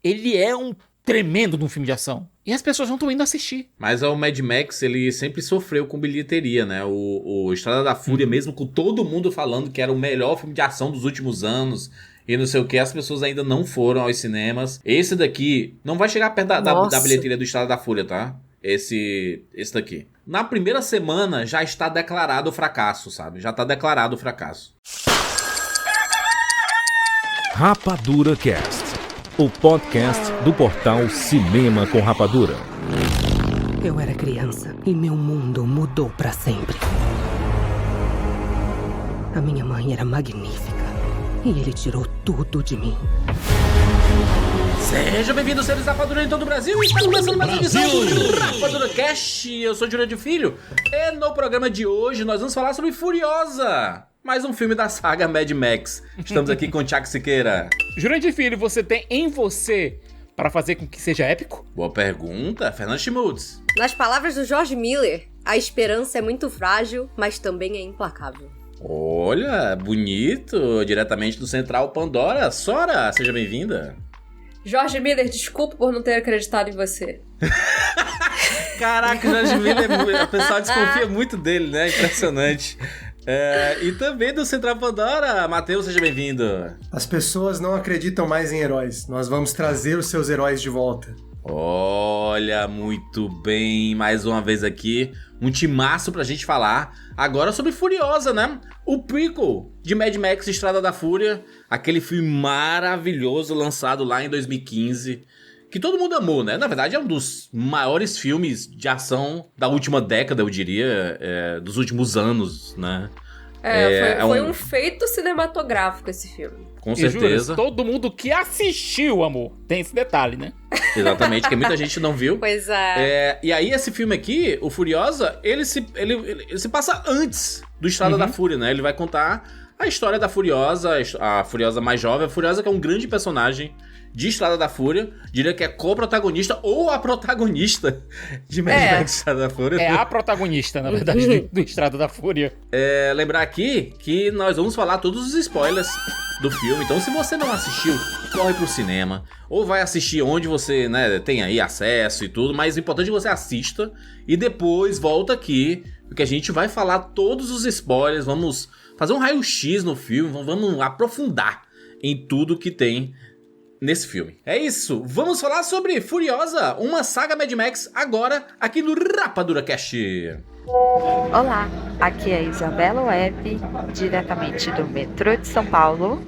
ele é um tremendo de um filme de ação. E as pessoas não estão indo assistir. Mas o Mad Max, ele sempre sofreu com bilheteria, né? O Estrada da Fúria, mesmo com todo mundo falando que era o melhor filme de ação dos últimos anos e não sei o que, as pessoas ainda não foram aos cinemas. Esse daqui não vai chegar perto da bilheteria do Estrada da Fúria, tá? Esse daqui. Na primeira semana já está declarado o fracasso, sabe? Já está declarado o fracasso. Rapadura Cast, o podcast do portal Cinema com Rapadura. Eu era criança e meu mundo mudou pra sempre. A minha mãe era magnífica e ele tirou tudo de mim. Seja bem-vindo, seres Rapadura em todo o Brasil. Está começando mais uma edição do Rapadura Cast. Eu sou Júlio de Filho e no programa de hoje nós vamos falar sobre Furiosa, mais um filme da saga Mad Max. Estamos aqui com o Thiago Siqueira. Jurandir Filho, você tem em você para fazer com que seja épico? Boa pergunta, Fernando Schmutz. Nas palavras do George Miller, a esperança é muito frágil, mas também é implacável. Olha, bonito, diretamente do Central Pandora. Sora, seja bem-vinda. Jorge Miller, desculpa por não ter acreditado em você. Caraca, o Jorge Miller, o pessoal desconfia muito dele, né? Impressionante. E também do Central Pandora, Matheus, seja bem-vindo. As pessoas não acreditam mais em heróis. Nós vamos trazer os seus heróis de volta. Olha, muito bem, mais uma vez aqui, um timaço pra gente falar agora sobre Furiosa, né? O prequel de Mad Max Estrada da Fúria, aquele filme maravilhoso lançado lá em 2015, que todo mundo amou, né? Na verdade é um dos maiores filmes de ação da última década, eu diria, dos últimos anos, né? Foi um feito cinematográfico esse filme. Com certeza. Juras, todo mundo que assistiu, amor, tem esse detalhe, né? Exatamente, que muita gente não viu. Pois é. E aí esse filme aqui, o Furiosa, ele se passa antes do Estrada da Fúria, né? Ele vai contar a história da Furiosa, a Furiosa mais jovem. A Furiosa que é um grande personagem de Estrada da Fúria, diria que é co-protagonista ou a protagonista de Mad Max Estrada da Fúria. É a protagonista, na verdade, do Estrada da Fúria. Lembrar aqui que nós vamos falar todos os spoilers do filme, então se você não assistiu, corre pro cinema, ou vai assistir onde você, né, tem aí acesso e tudo, mas o importante é que você assista e depois volta aqui, porque a gente vai falar todos os spoilers, vamos fazer um raio-x no filme, vamos aprofundar em tudo que tem nesse filme. É isso, vamos falar sobre Furiosa, uma saga Mad Max, agora aqui no Rapadura Cast. Olá, aqui é Isabela Web, diretamente do metrô de São Paulo.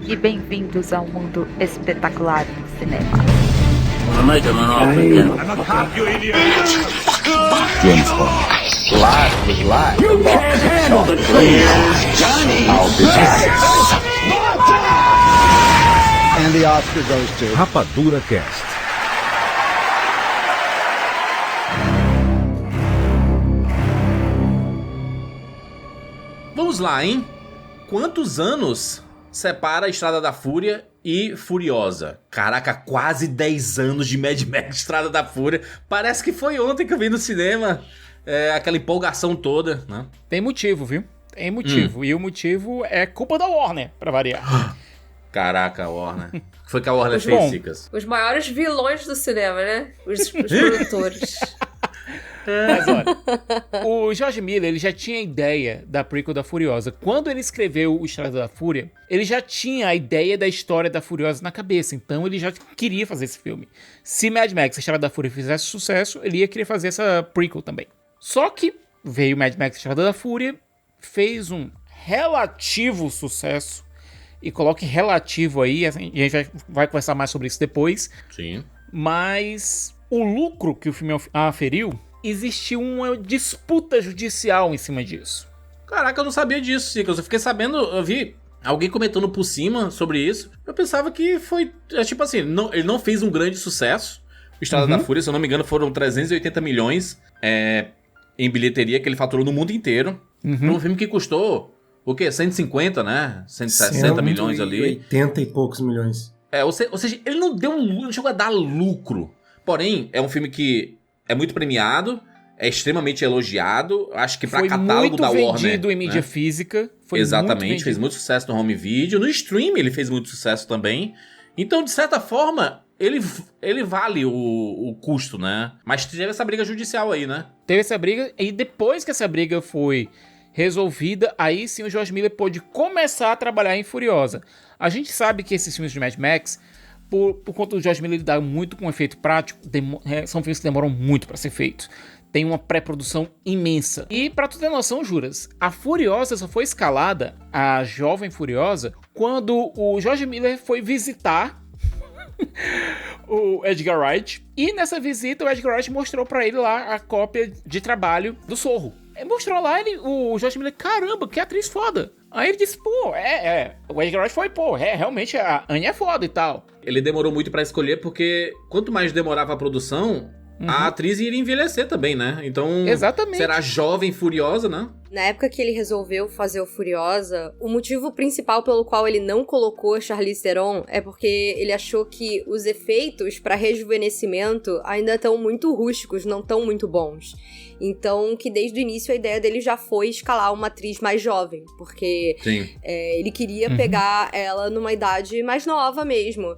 E bem-vindos ao mundo espetacular do cinema. Rapadura Cast. Vamos lá, hein? Quantos anos separa a Estrada da Fúria e Furiosa? Caraca, quase 10 anos de Mad Max Estrada da Fúria. Parece que foi ontem que eu vi no cinema. Aquela empolgação toda, né? Tem motivo, viu? Tem motivo. E o motivo é culpa da Warner, pra variar. Caraca, Warner. O que foi que a Warner fez, Cicas? Os maiores vilões do cinema, né? Os produtores. Mas olha, o George Miller, ele já tinha a ideia da prequel da Furiosa. Quando ele escreveu o Estrada da Fúria, ele já tinha a ideia da história da Furiosa na cabeça. Então ele já queria fazer esse filme. Se Mad Max, a Estrada da Fúria, fizesse sucesso, ele ia querer fazer essa prequel também. Só que veio Mad Max, a Estrada da Fúria, fez um relativo sucesso. E coloque relativo aí, a gente vai conversar mais sobre isso depois. Sim. Mas o lucro que o filme aferiu, existiu uma disputa judicial em cima disso. Caraca, eu não sabia disso, Cicas. Eu fiquei sabendo, eu vi alguém comentando por cima sobre isso. Eu pensava que foi, tipo assim, ele não fez um grande sucesso. O Estrada da Fúria, se eu não me engano, foram 380 milhões em bilheteria que ele faturou no mundo inteiro. Um filme que custou, o quê? 150, né? 160 milhões ali. 80 e poucos milhões. Ou seja, ele não chegou a dar lucro. Porém, é um filme que é muito premiado é extremamente elogiado. Acho que pra Foi catálogo muito da Warner. vendido em mídia física. Foi Exatamente, fez muito sucesso no home video. No stream ele fez muito sucesso também. Então, de certa forma, ele vale o custo, né? Mas teve essa briga judicial aí, né? Teve essa briga, e depois que essa briga foi resolvida, aí sim o George Miller pôde começar a trabalhar em Furiosa. A gente sabe que esses filmes de Mad Max, por conta do George Miller lidar muito com efeito prático, são filmes que demoram muito pra ser feitos. Tem uma pré-produção imensa. E pra tu ter noção, Juras, a Furiosa só foi escalada, a jovem Furiosa, quando o George Miller foi visitar o Edgar Wright. E nessa visita o Edgar Wright mostrou pra ele lá a cópia de trabalho do Zorro. Ele mostrou lá, o George Miller, caramba, que atriz foda. Aí ele disse, pô, o Edgar Wright foi, realmente a Anya é foda e tal. Ele demorou muito pra escolher, porque quanto mais demorava a produção, a atriz iria envelhecer também, né? Então, exatamente. Será jovem Furiosa, né? Na época que ele resolveu fazer o Furiosa, o motivo principal pelo qual ele não colocou a Charlize Theron é porque ele achou que os efeitos para rejuvenescimento ainda estão muito rústicos, não estão muito bons. Então, que desde o início a ideia dele já foi escalar uma atriz mais jovem, porque ele queria pegar ela numa idade mais nova mesmo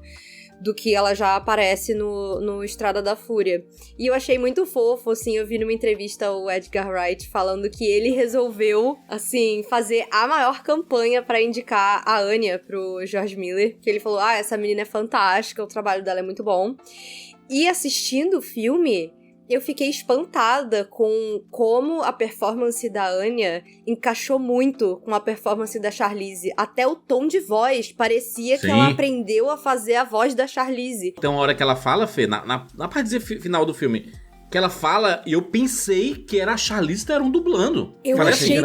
do que ela já aparece no Estrada da Fúria. E eu achei muito fofo, assim, eu vi numa entrevista o Edgar Wright falando que ele resolveu, assim, fazer a maior campanha pra indicar a Anya pro George Miller, que ele falou, essa menina é fantástica, o trabalho dela é muito bom. E assistindo o filme, eu fiquei espantada com como a performance da Anya encaixou muito com a performance da Charlize. Até o tom de voz parecia que ela aprendeu a fazer a voz da Charlize. Tem uma hora que ela fala, Fê, na parte final do filme, que ela fala e eu pensei que era a Charlize Theron dublando. Eu achei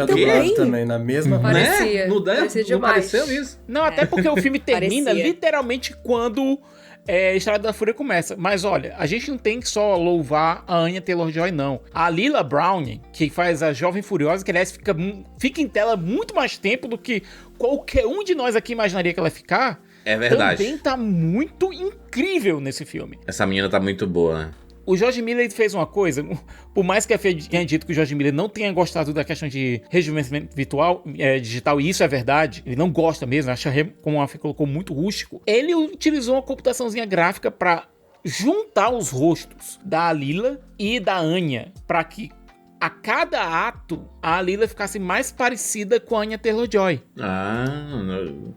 também, na mesma... Parecia. Né? Não demais. pareceu isso? Não, até porque o filme termina literalmente quando a Estrada da Fúria começa. Mas olha, a gente não tem que só louvar a Anya Taylor-Joy, não. A Lila Brown, que faz a Jovem Furiosa, que aliás fica em tela muito mais tempo do que qualquer um de nós aqui imaginaria que ela ia ficar. É verdade. Também tá muito incrível nesse filme. Essa menina tá muito boa, né? O George Miller fez uma coisa, por mais que a Fê tenha dito que o George Miller não tenha gostado da questão de rejuvenescimento digital, e isso é verdade, ele não gosta mesmo, acha, como a Fê colocou, muito rústico. Ele utilizou uma computaçãozinha gráfica para juntar os rostos da Lila e da Anya, para que a cada ato a Lila ficasse mais parecida com a Anya Taylor-Joy.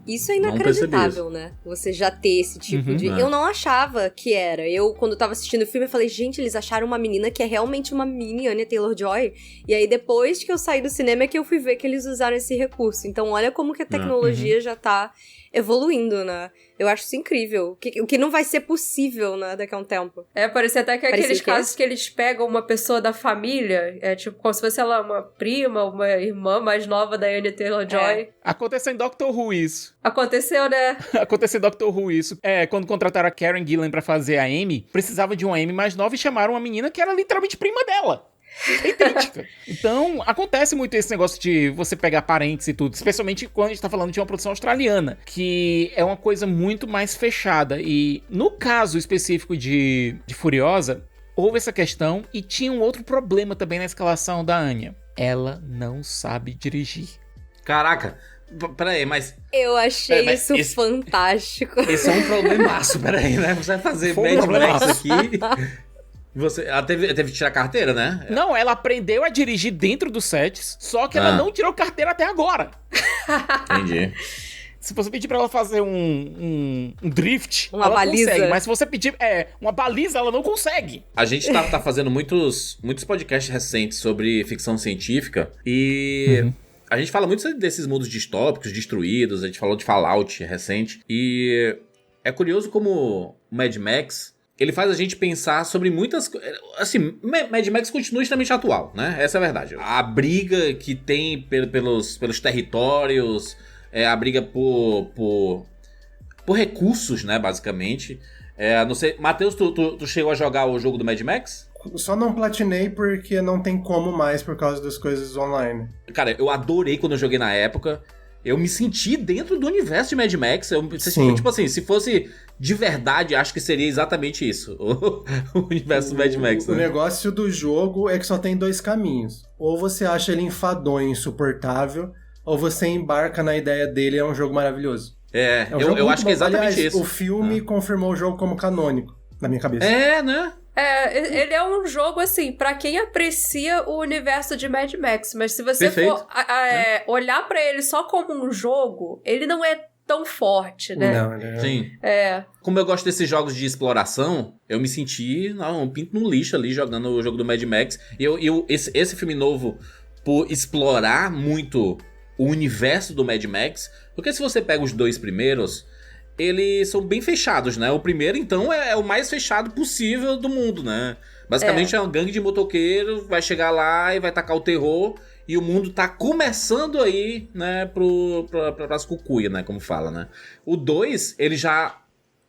Isso é inacreditável, né? Você já ter esse tipo de... Eu não achava que era. Eu, quando tava assistindo o filme, eu falei, gente, eles acharam uma menina que é realmente uma mini Anya Taylor-Joy. E aí, depois que eu saí do cinema, é que eu fui ver que eles usaram esse recurso. Então, olha como que a tecnologia já tá evoluindo, né? Eu acho isso incrível. O que não vai ser possível, né, daqui a um tempo. Parecia até que aqueles casos que eles pegam uma pessoa da família, tipo, como se fosse ela uma prima, uma irmã mais nova da Anya Taylor-Joy. Aconteceu em Doctor Who isso. Aconteceu, né? Aconteceu em Doctor Who isso. Quando contrataram a Karen Gillan pra fazer a Amy, precisava de uma Amy mais nova e chamaram uma menina que era literalmente prima dela. Idêntica. Então, acontece muito esse negócio de você pegar parentes e tudo, especialmente quando a gente tá falando de uma produção australiana, que é uma coisa muito mais fechada. E no caso específico de Furiosa, houve essa questão e tinha um outro problema também na escalação da Anya. Ela não sabe dirigir. Caraca, peraí, mas... Eu achei isso fantástico. Esse é um problemaço, peraí, né? Você vai fazer Mad Max aqui... Ela teve que tirar carteira, né? Não, ela aprendeu a dirigir dentro dos sets, só que ela não tirou carteira até agora. Entendi. Se você pedir pra ela fazer um drift, uma ela baliza. consegue. Mas se você pedir uma baliza, ela não consegue. A gente tá fazendo muitos podcasts recentes sobre ficção científica e... A gente fala muito desses mundos distópicos, destruídos, a gente falou de Fallout recente. E é curioso como o Mad Max... Ele faz a gente pensar sobre muitas... Assim, Mad Max continua extremamente atual, né? Essa é a verdade. A briga que tem pelos territórios, a briga por recursos, né? Basicamente. Não sei... Matheus, tu chegou a jogar o jogo do Mad Max? Só não platinei porque não tem como mais por causa das coisas online. Cara, eu adorei quando eu joguei na época. eu me senti dentro do universo de Mad Max. Sim. Tipo assim, se fosse de verdade, acho que seria exatamente isso. O universo do Mad Max, né? O negócio do jogo é que só tem 2 caminhos. Ou você acha ele enfadonho, insuportável, ou você embarca na ideia dele e é um jogo maravilhoso. Um jogo eu muito acho que é bom. exatamente Aliás, isso. O filme confirmou o jogo como canônico, na minha cabeça. Né? Ele é um jogo, assim, pra quem aprecia o universo de Mad Max. Mas se você for olhar pra ele só como um jogo, ele não é tão forte, né? Não, Sim. Como eu gosto desses jogos de exploração, eu me senti um pinto no lixo ali jogando o jogo do Mad Max. E esse filme novo, por explorar muito o universo do Mad Max, porque se você pega os 2 primeiros, eles são bem fechados, né? O primeiro, então, é o mais fechado possível do mundo, né? Basicamente é uma gangue de motoqueiros, vai chegar lá e vai tacar o terror, e o mundo tá começando aí, né, pras cucuia, né, como fala, né? O 2, ele já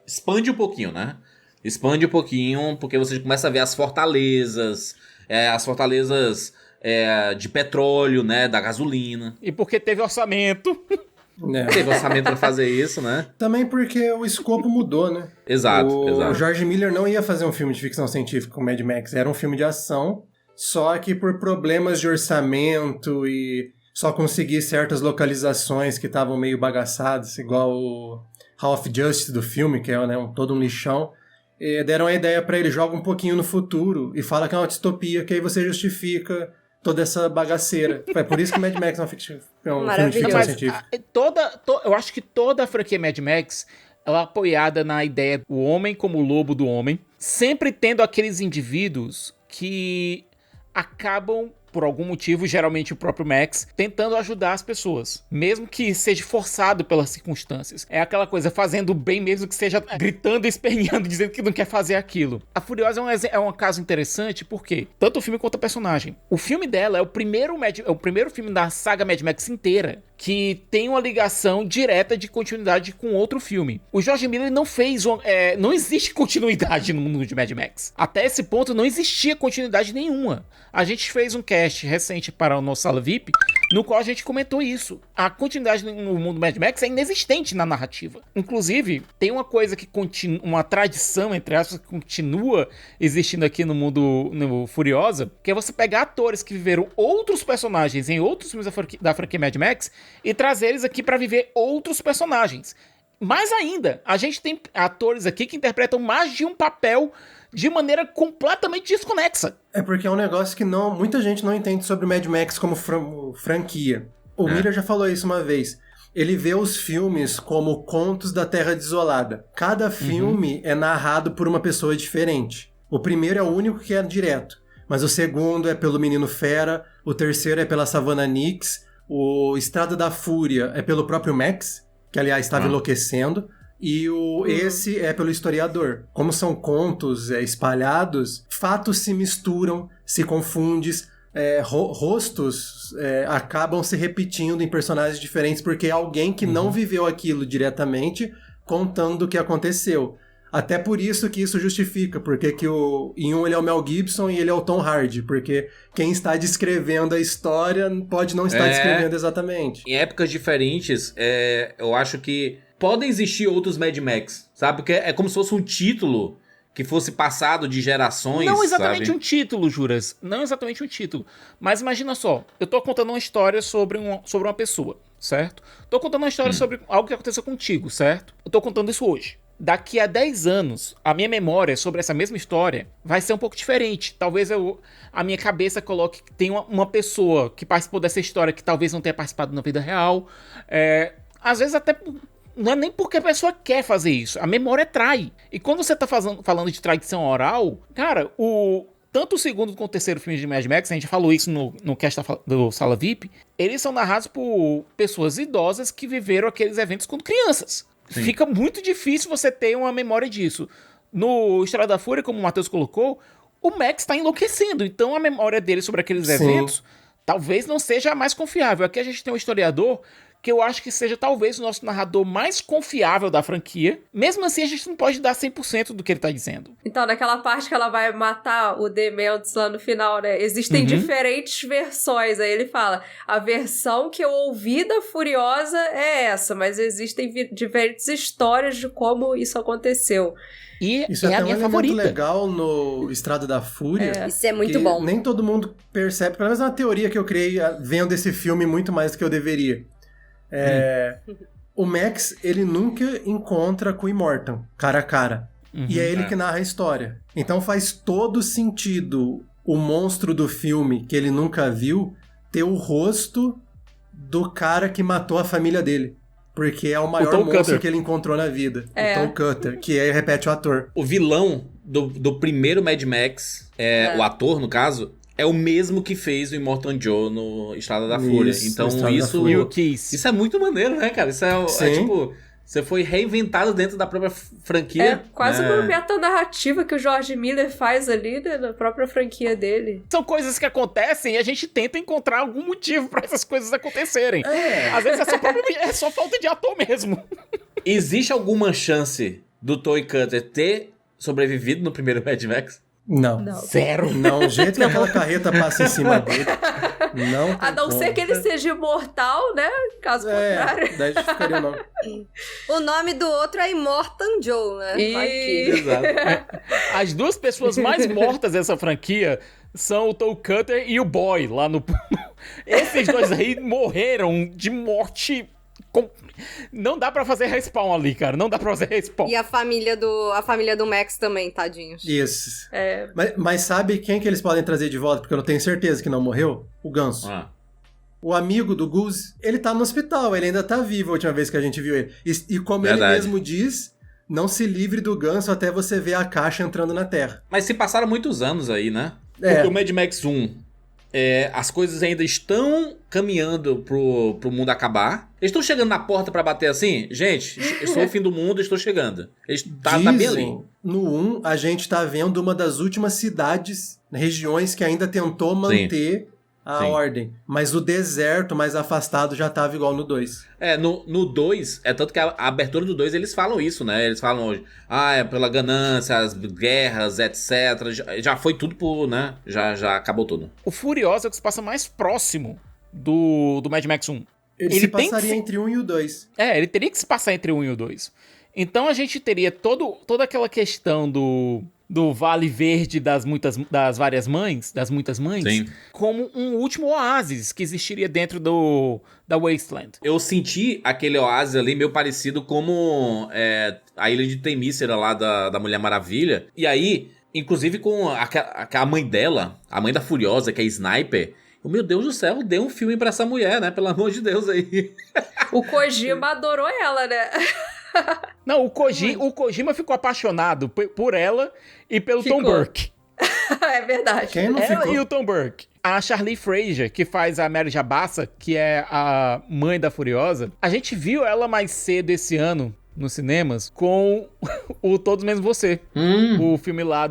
expande um pouquinho, né? Expande um pouquinho, porque você começa a ver as fortalezas de petróleo, né, da gasolina. E porque teve orçamento. Teve orçamento pra fazer isso, né? Também porque o escopo mudou, né? Exato. O George Miller não ia fazer um filme de ficção científica com Mad Max, era um filme de ação, só que por problemas de orçamento e só conseguir certas localizações que estavam meio bagaçadas, igual o Hall of Justice do filme, que é, né, todo um lixão, deram a ideia pra ele, joga um pouquinho no futuro e fala que é uma distopia, que aí você justifica toda essa bagaceira. É por isso que Mad Max é um filme de ficção científica. Eu acho que toda a franquia Mad Max ela é apoiada na ideia do homem como lobo do homem, sempre tendo aqueles indivíduos que acabam, por algum motivo, geralmente o próprio Max, tentando ajudar as pessoas, mesmo que seja forçado pelas circunstâncias. É aquela coisa, fazendo bem mesmo que seja gritando e esperneando, dizendo que não quer fazer aquilo. A Furiosa é um caso interessante porque tanto o filme quanto a personagem. O filme dela é o primeiro filme da saga Mad Max inteira que tem uma ligação direta de continuidade com outro filme. O George Miller não fez... não existe continuidade no mundo de Mad Max. Até esse ponto não existia continuidade nenhuma. A gente fez um cast recente para o nosso Sala VIP, no qual a gente comentou isso. A continuidade no mundo Mad Max é inexistente na narrativa. Inclusive, tem uma coisa que uma tradição, entre aspas, que continua existindo aqui no mundo Furiosa, que é você pegar atores que viveram outros personagens em outros filmes da franquia Mad Max e trazer eles aqui para viver outros personagens. Mais ainda, a gente tem atores aqui que interpretam mais de um papel de maneira completamente desconexa. É porque é um negócio que muita gente não entende sobre Mad Max como franquia. O Miller já falou isso uma vez. Ele vê os filmes como contos da Terra Desolada. Cada filme é narrado por uma pessoa diferente. O primeiro é o único que é direto, mas o segundo é pelo Menino Fera, o terceiro é pela Savannah Nix, o Estrada da Fúria é pelo próprio Max, que aliás estava enlouquecendo, e esse é pelo historiador. Como são contos espalhados, fatos se misturam, se confundem, rostos acabam se repetindo em personagens diferentes, porque é alguém que não viveu aquilo diretamente contando o que aconteceu. Até por isso que isso justifica, porque que em um ele é o Mel Gibson e ele é o Tom Hardy, porque quem está descrevendo a história pode não estar descrevendo exatamente. Em épocas diferentes, eu acho que podem existir outros Mad Max, sabe? Porque é como se fosse um título que fosse passado de gerações, não exatamente sabe? Um título, Juras. Não exatamente um título. Mas imagina só, eu tô contando uma história sobre uma pessoa, certo? Tô contando uma história sobre algo que aconteceu contigo, certo? Eu tô contando isso hoje. Daqui a 10 anos, a minha memória sobre essa mesma história vai ser um pouco diferente. Talvez a minha cabeça coloque que tem uma pessoa que participou dessa história que talvez não tenha participado na vida real. Às vezes até... Não é nem porque a pessoa quer fazer isso. A memória trai. E quando você tá falando de tradição oral, cara, tanto o segundo quanto o terceiro filme de Mad Max, a gente falou isso no cast do Sala VIP, eles são narrados por pessoas idosas que viveram aqueles eventos quando crianças. Sim. Fica muito difícil você ter uma memória disso. No Estrada da Fúria, como o Matheus colocou, o Max tá enlouquecendo. Então a memória dele sobre aqueles eventos talvez não seja a mais confiável. Aqui a gente tem um historiador que eu acho que seja talvez o nosso narrador mais confiável da franquia. Mesmo assim, a gente não pode dar 100% do que ele tá dizendo. Então, naquela parte que ela vai matar o Dementos lá no final, né? Existem diferentes versões. Aí ele fala, a versão que eu ouvi da Furiosa é essa, mas existem diferentes histórias de como isso aconteceu. E isso é é a até minha um favorita. elemento legal no Estrada da Fúria. Isso é muito bom. Nem todo mundo percebe, pelo menos na teoria que eu criei vendo esse filme muito mais do que eu deveria. O Max, ele nunca encontra com o Immortan, cara a cara. E é ele que narra a história. Então faz todo sentido o monstro do filme, que ele nunca viu, ter o rosto do cara que matou a família dele. Porque é o maior monstro Cutter que ele encontrou na vida. O Tom Cutter, que aí repete o ator. O vilão do primeiro Mad Max, o ator, no caso, é o mesmo que fez o Immortan Joe no Estrada da Fúria. Então isso é muito maneiro, né, cara? Isso é tipo... Você foi reinventado dentro da própria franquia. É quase uma metanarrativa que o George Miller faz ali, né, na própria franquia dele. São coisas que acontecem e a gente tenta encontrar algum motivo pra essas coisas acontecerem. Às vezes é só falta de ator mesmo. Existe alguma chance do Toy Cutter ter sobrevivido no primeiro Mad Max? Não. Zero. Não, o jeito que aquela carreta passa em cima dele. Não. A não ser que ele seja imortal, né? Caso contrário. Daí ficaria o nome. O nome do outro é Immortan Joe, né? Exato. As duas pessoas mais mortas dessa franquia são o Toe Cutter e o Boy lá no... Esses dois aí morreram de morte... Não dá pra fazer respawn ali, cara. Não dá pra fazer respawn. E a família do Max também, tadinhos. Isso. Mas sabe quem que eles podem trazer de volta? Porque eu não tenho certeza que não morreu? O Ganso. O amigo do Goose, ele tá no hospital. Ele ainda tá vivo a última vez que a gente viu ele. E como ele mesmo diz, não se livre do Ganso até você ver a caixa entrando na Terra. Mas se passaram muitos anos aí, né? Porque o Mad Max 1... as coisas ainda estão caminhando pro mundo acabar. Eles estão chegando na porta pra bater assim? Gente, estou o fim do mundo, estou chegando. Tá bem ali. No 1, a gente tá vendo uma das últimas cidades, regiões que ainda tentou manter a ordem. Mas o deserto mais afastado já tava igual no 2. No 2, tanto que a abertura do 2 eles falam isso, né? Eles falam hoje, é pela ganância, as guerras, etc. Já foi tudo por, né? Já acabou tudo. O Furiosa é o que se passa mais próximo do Mad Max 1. Ele se passaria entre o 1 e o 2. Ele teria que se passar entre o 1 e o 2. Então a gente teria toda aquela questão do Vale Verde das várias mães, das muitas mães, como um último oásis que existiria dentro da Wasteland. Eu senti aquele oásis ali meio parecido como a ilha de Temícera lá da Mulher Maravilha. E aí, inclusive com a mãe dela, a mãe da Furiosa, que é Sniper... Meu Deus do céu, dê um filme pra essa mulher, né? Pelo amor de Deus aí. O Kojima adorou ela, né? Não, o Kojima ficou apaixonado por ela e pelo Tom Burke. É verdade. Quem não ficou? Ela e o Tom Burke. A Charlie Fraser, que faz a Mary Jabassa, que é a mãe da Furiosa, a gente viu ela mais cedo esse ano nos cinemas com o Todos Menos Você. O filme lá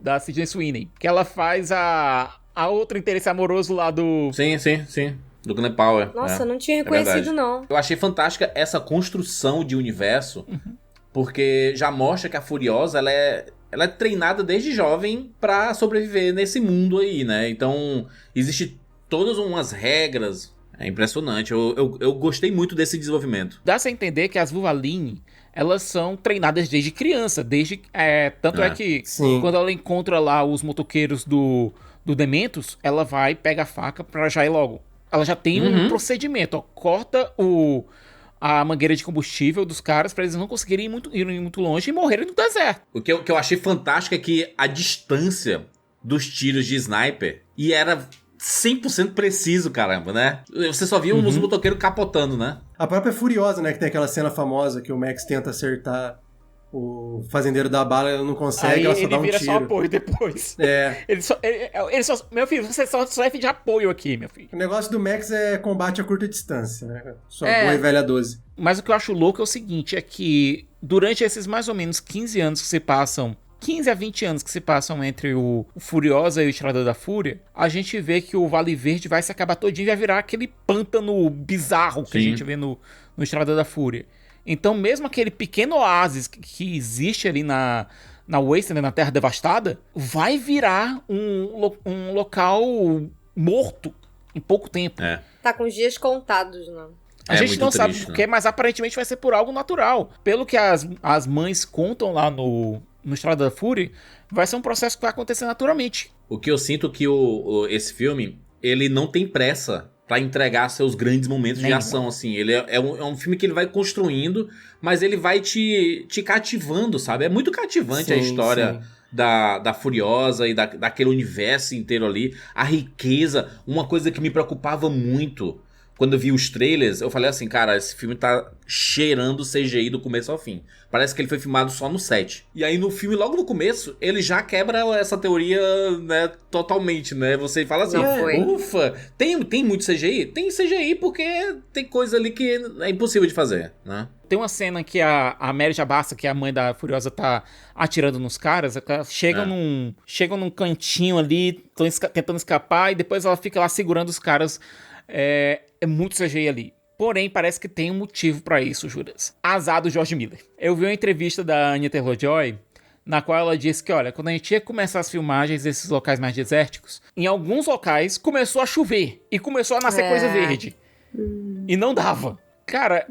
da Sydney Sweeney. Que ela faz a outra interesse amoroso lá do... Sim. Do Glenn Powell. Nossa, não tinha reconhecido, não. Eu achei fantástica essa construção de universo, porque já mostra que a Furiosa, ela é treinada desde jovem pra sobreviver nesse mundo aí, né? Então, existe todas umas regras. É impressionante. Eu gostei muito desse desenvolvimento. Dá-se a entender que as Vuvaline, elas são treinadas desde criança. Tanto é que quando ela encontra lá os motoqueiros do Dementos, ela vai, pega a faca pra já ir logo. Ela já tem um procedimento, corta a mangueira de combustível dos caras pra eles não conseguirem ir muito longe e morrerem no deserto. O que eu achei fantástico é que a distância dos tiros de sniper, e era 100% preciso, caramba, né? Você só via os motoqueiros capotando, né? A própria Furiosa, né, que tem aquela cena famosa que o Max tenta acertar o fazendeiro da bala, ele não consegue, ela só dá um tiro. Ele vira só apoio depois. Ele só... Meu filho, você só serve de apoio aqui, meu filho. O negócio do Max é combate a curta distância, né? Sua boa e velha 12. Mas o que eu acho louco é o seguinte, é que durante esses mais ou menos 15 anos que se passam 15 a 20 anos que se passam entre o Furiosa e o Estrada da Fúria, a gente vê que o Vale Verde vai se acabar todinho e vai virar aquele pântano bizarro que a gente vê no Estrada da Fúria. Então, mesmo aquele pequeno oásis que existe ali na Wasteland, na Terra Devastada, vai virar um local morto em pouco tempo. Tá com os dias contados, né? A gente não sabe por quê, mas aparentemente vai ser por algo natural. Pelo que as mães contam lá no Estrada da Fúria, vai ser um processo que vai acontecer naturalmente. O que eu sinto que esse filme, ele não tem pressa pra entregar seus grandes momentos de ação, assim. Ele é um filme que ele vai construindo, mas ele vai te cativando, sabe? É muito cativante a história da Furiosa e daquele universo inteiro ali. A riqueza, uma coisa que me preocupava muito quando eu vi os trailers, eu falei assim, cara, esse filme tá cheirando CGI do começo ao fim. Parece que ele foi filmado só no set. E aí no filme, logo no começo, ele já quebra essa teoria, né, totalmente, né? Você fala assim, ufa, tem muito CGI? Tem CGI porque tem coisa ali que é impossível de fazer, né? Tem uma cena que a Mary Jabassa, que é a mãe da Furiosa, tá atirando nos caras. Chegam num cantinho ali, tentando escapar, e depois ela fica lá segurando os caras. É muito CGI ali. Porém, parece que tem um motivo pra isso, Juras. Azar do George Miller. Eu vi uma entrevista da Anya Taylor-Joy, na qual ela disse que, olha, quando a gente ia começar as filmagens desses locais mais desérticos, em alguns locais começou a chover e começou a nascer coisa verde. E não dava. Cara,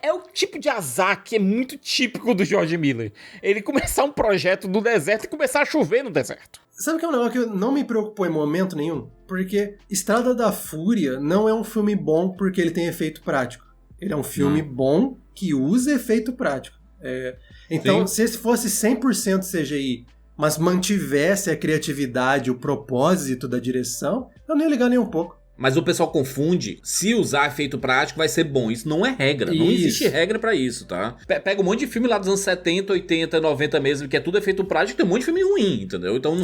é o tipo de azar que é muito típico do George Miller. Ele começar um projeto no deserto e começar a chover no deserto. Sabe que é um negócio que não me preocupou em momento nenhum? Porque Estrada da Fúria não é um filme bom porque ele tem efeito prático. Ele é um filme bom que usa efeito prático. Então, se esse fosse 100% CGI, mas mantivesse a criatividade, o propósito da direção, eu não ia ligar nem um pouco. Mas o pessoal confunde, se usar efeito prático vai ser bom. Isso não é regra, não existe regra pra isso, tá? Pega um monte de filme lá dos anos 70, 80, 90 mesmo, que é tudo efeito prático, tem um monte de filme ruim, entendeu? Então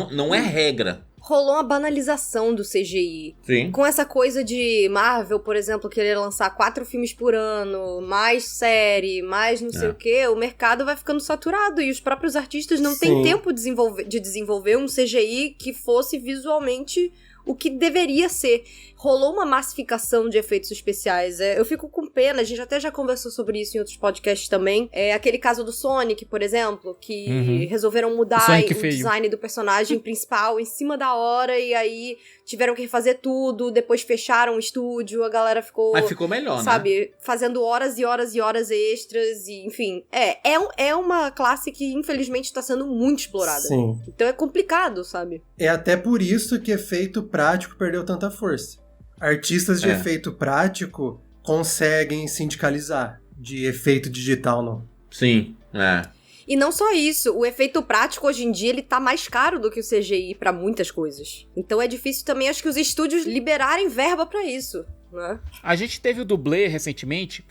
não é regra. Rolou uma banalização do CGI. Sim. Com essa coisa de Marvel, por exemplo, querer lançar 4 filmes por ano, mais série, mais não sei o quê, o mercado vai ficando saturado e os próprios artistas não têm tempo de desenvolver um CGI que fosse visualmente o que deveria ser. Rolou uma massificação de efeitos especiais. Eu fico com pena, a gente até já conversou sobre isso em outros podcasts também. Aquele caso do Sonic, por exemplo, que resolveram mudar o design do personagem principal em cima da hora, e aí tiveram que refazer tudo, depois fecharam o estúdio, a galera ficou... Mas ficou melhor, sabe, né? Fazendo horas e horas e horas extras, e enfim. É uma classe que infelizmente está sendo muito explorada. Sim. Então é complicado, sabe? É até por isso que efeito prático perdeu tanta força. Artistas de efeito prático conseguem sindicalizar, de efeito digital não. Sim, E não só isso, o efeito prático hoje em dia ele tá mais caro do que o CGI pra muitas coisas. Então é difícil também, acho que os estúdios liberarem verba pra isso, né? A gente teve o Dublê recentemente,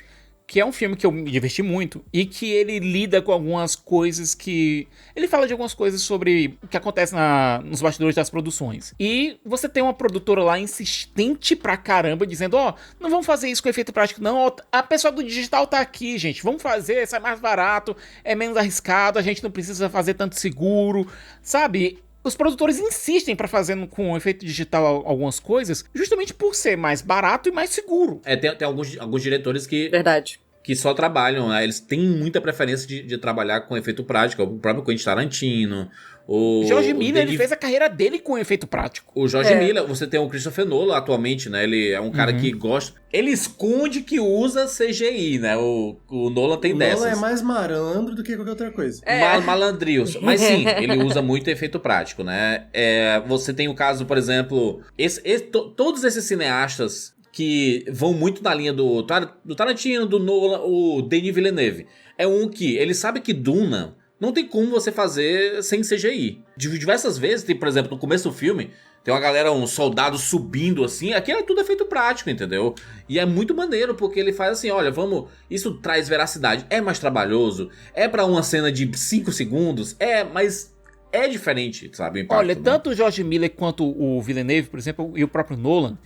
que é um filme que eu me diverti muito e que ele lida com algumas coisas que... Ele fala de algumas coisas sobre o que acontece nos bastidores das produções. E você tem uma produtora lá insistente pra caramba, dizendo, não vamos fazer isso com efeito prático, não. A pessoa do digital tá aqui, gente. Vamos fazer, sai mais barato, é menos arriscado, a gente não precisa fazer tanto seguro, sabe? Os produtores insistem pra fazer com efeito digital algumas coisas, justamente por ser mais barato e mais seguro. Tem alguns diretores que... Verdade. Que só trabalham, né? Eles têm muita preferência de trabalhar com efeito prático. O próprio Quentin Tarantino. O George Miller, ele fez a carreira dele com efeito prático. O George Miller, você tem o Christopher Nolan atualmente, né? Ele é um cara que gosta... Ele esconde que usa CGI, né? O Nolan tem dessas. O Nolan é mais malandro do que qualquer outra coisa. Malandrios. Mas sim, ele usa muito efeito prático, né? Você tem o caso, por exemplo... Todos esses cineastas que vão muito na linha do Tarantino, do Nolan, o Denis Villeneuve. É um que ele sabe que Duna não tem como você fazer sem CGI. Diversas vezes, tem, por exemplo, no começo do filme, tem uma galera, um soldado subindo assim, aquilo é tudo efeito prático, entendeu? E é muito maneiro, porque ele faz assim, olha, isso traz veracidade, é mais trabalhoso, é pra uma cena de 5 segundos, mas... É diferente, sabe, o impacto. Olha, tanto o George Miller quanto o Villeneuve, por exemplo, e o próprio Nolan,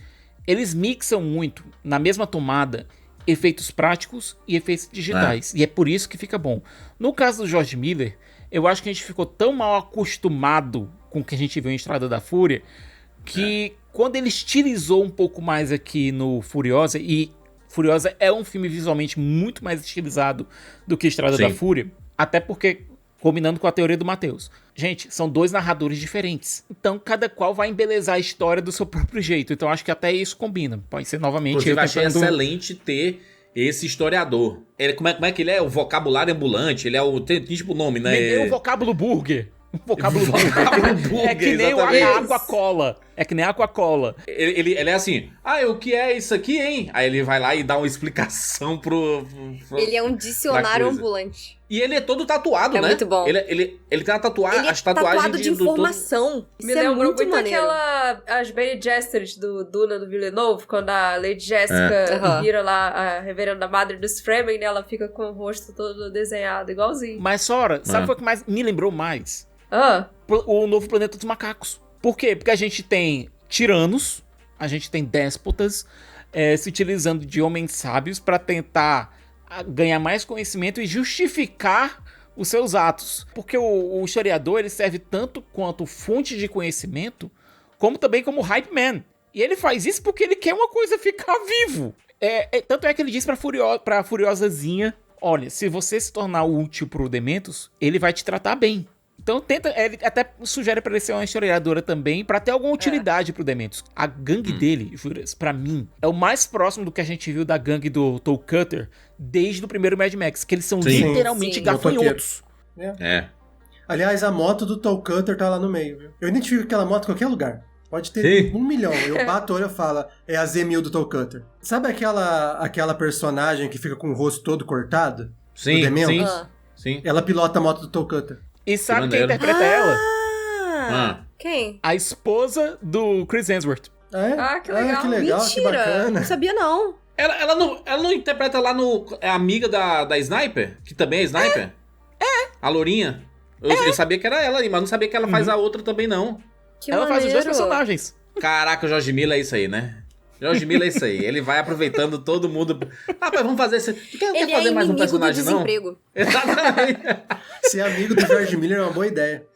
eles mixam muito, na mesma tomada, efeitos práticos e efeitos digitais. E é por isso que fica bom. No caso do George Miller, eu acho que a gente ficou tão mal acostumado com o que a gente viu em Estrada da Fúria, que quando ele estilizou um pouco mais aqui no Furiosa, e Furiosa é um filme visualmente muito mais estilizado do que Estrada da Fúria, até porque, combinando com a teoria do Matheus, gente, são 2 narradores diferentes, então cada qual vai embelezar a história do seu próprio jeito, então acho que até isso combina, pode ser novamente... Inclusive, eu achei excelente ter esse historiador. Ele, como é que ele é? O vocabulário ambulante, ele é o... Tem tipo o nome, né? Me deu o vocábulo burger. Vocábulo burger. É que nem a Aquacola. É que nem a Aquacola. Ele é assim, o que é isso aqui, hein? Aí ele vai lá e dá uma explicação pro Ele é um dicionário ambulante. E ele é todo tatuado, né? É muito bom. Ele tem as tatuagens tatuado de informação. Me lembrou muito as Bene Gesserit do Duna do Villeneuve, quando a Lady Jessica vira lá a reverenda madre dos Fremen, né? Ela fica com o rosto todo desenhado, igualzinho. Mas, Sora, sabe o que mais me lembrou mais? O novo Planeta dos Macacos. Por quê? Porque a gente tem tiranos, a gente tem déspotas, se utilizando de homens sábios para tentar ganhar mais conhecimento e justificar os seus atos. Porque o historiador, ele serve tanto quanto fonte de conhecimento, como também como hype man. E ele faz isso porque ele quer uma coisa ficar vivo. Tanto é que ele diz pra Furiosazinha, olha, se você se tornar útil pro Dementos, ele vai te tratar bem. Então ele até sugere pra ele ser uma historiadora também, pra ter alguma utilidade pro Dementos. A gangue dele, juras, pra mim, é o mais próximo do que a gente viu da gangue do Toll Cutter desde o primeiro Mad Max, que eles são literalmente gafanhotos. Aliás, a moto do Toll Cutter tá lá no meio, viu? Eu identifico aquela moto em qualquer lugar. Pode ter 1 milhão. Eu bato o olho e falo, é a Z1000 do Toll Cutter. Sabe aquela personagem que fica com o rosto todo cortado? Sim. Ela pilota a moto do Toll Cutter. E sabe quem interpreta ela? Quem? A esposa do Chris Hemsworth. Que legal. Que legal, Mentira, que bacana. Não sabia não. Ela não interpreta lá no... É amiga da Sniper? Que também é Sniper? A Lourinha? Eu sabia que era ela, mas não sabia que ela faz a outra também, não. Ela faz os 2 personagens. Caraca, o Jorge Miller é isso aí, né? Jorge Miller é isso aí. Ele vai aproveitando todo mundo. Rapaz, vamos fazer esse... Quer fazer mais um personagem, não? Exatamente. Ser amigo do Jorge Miller é uma boa ideia.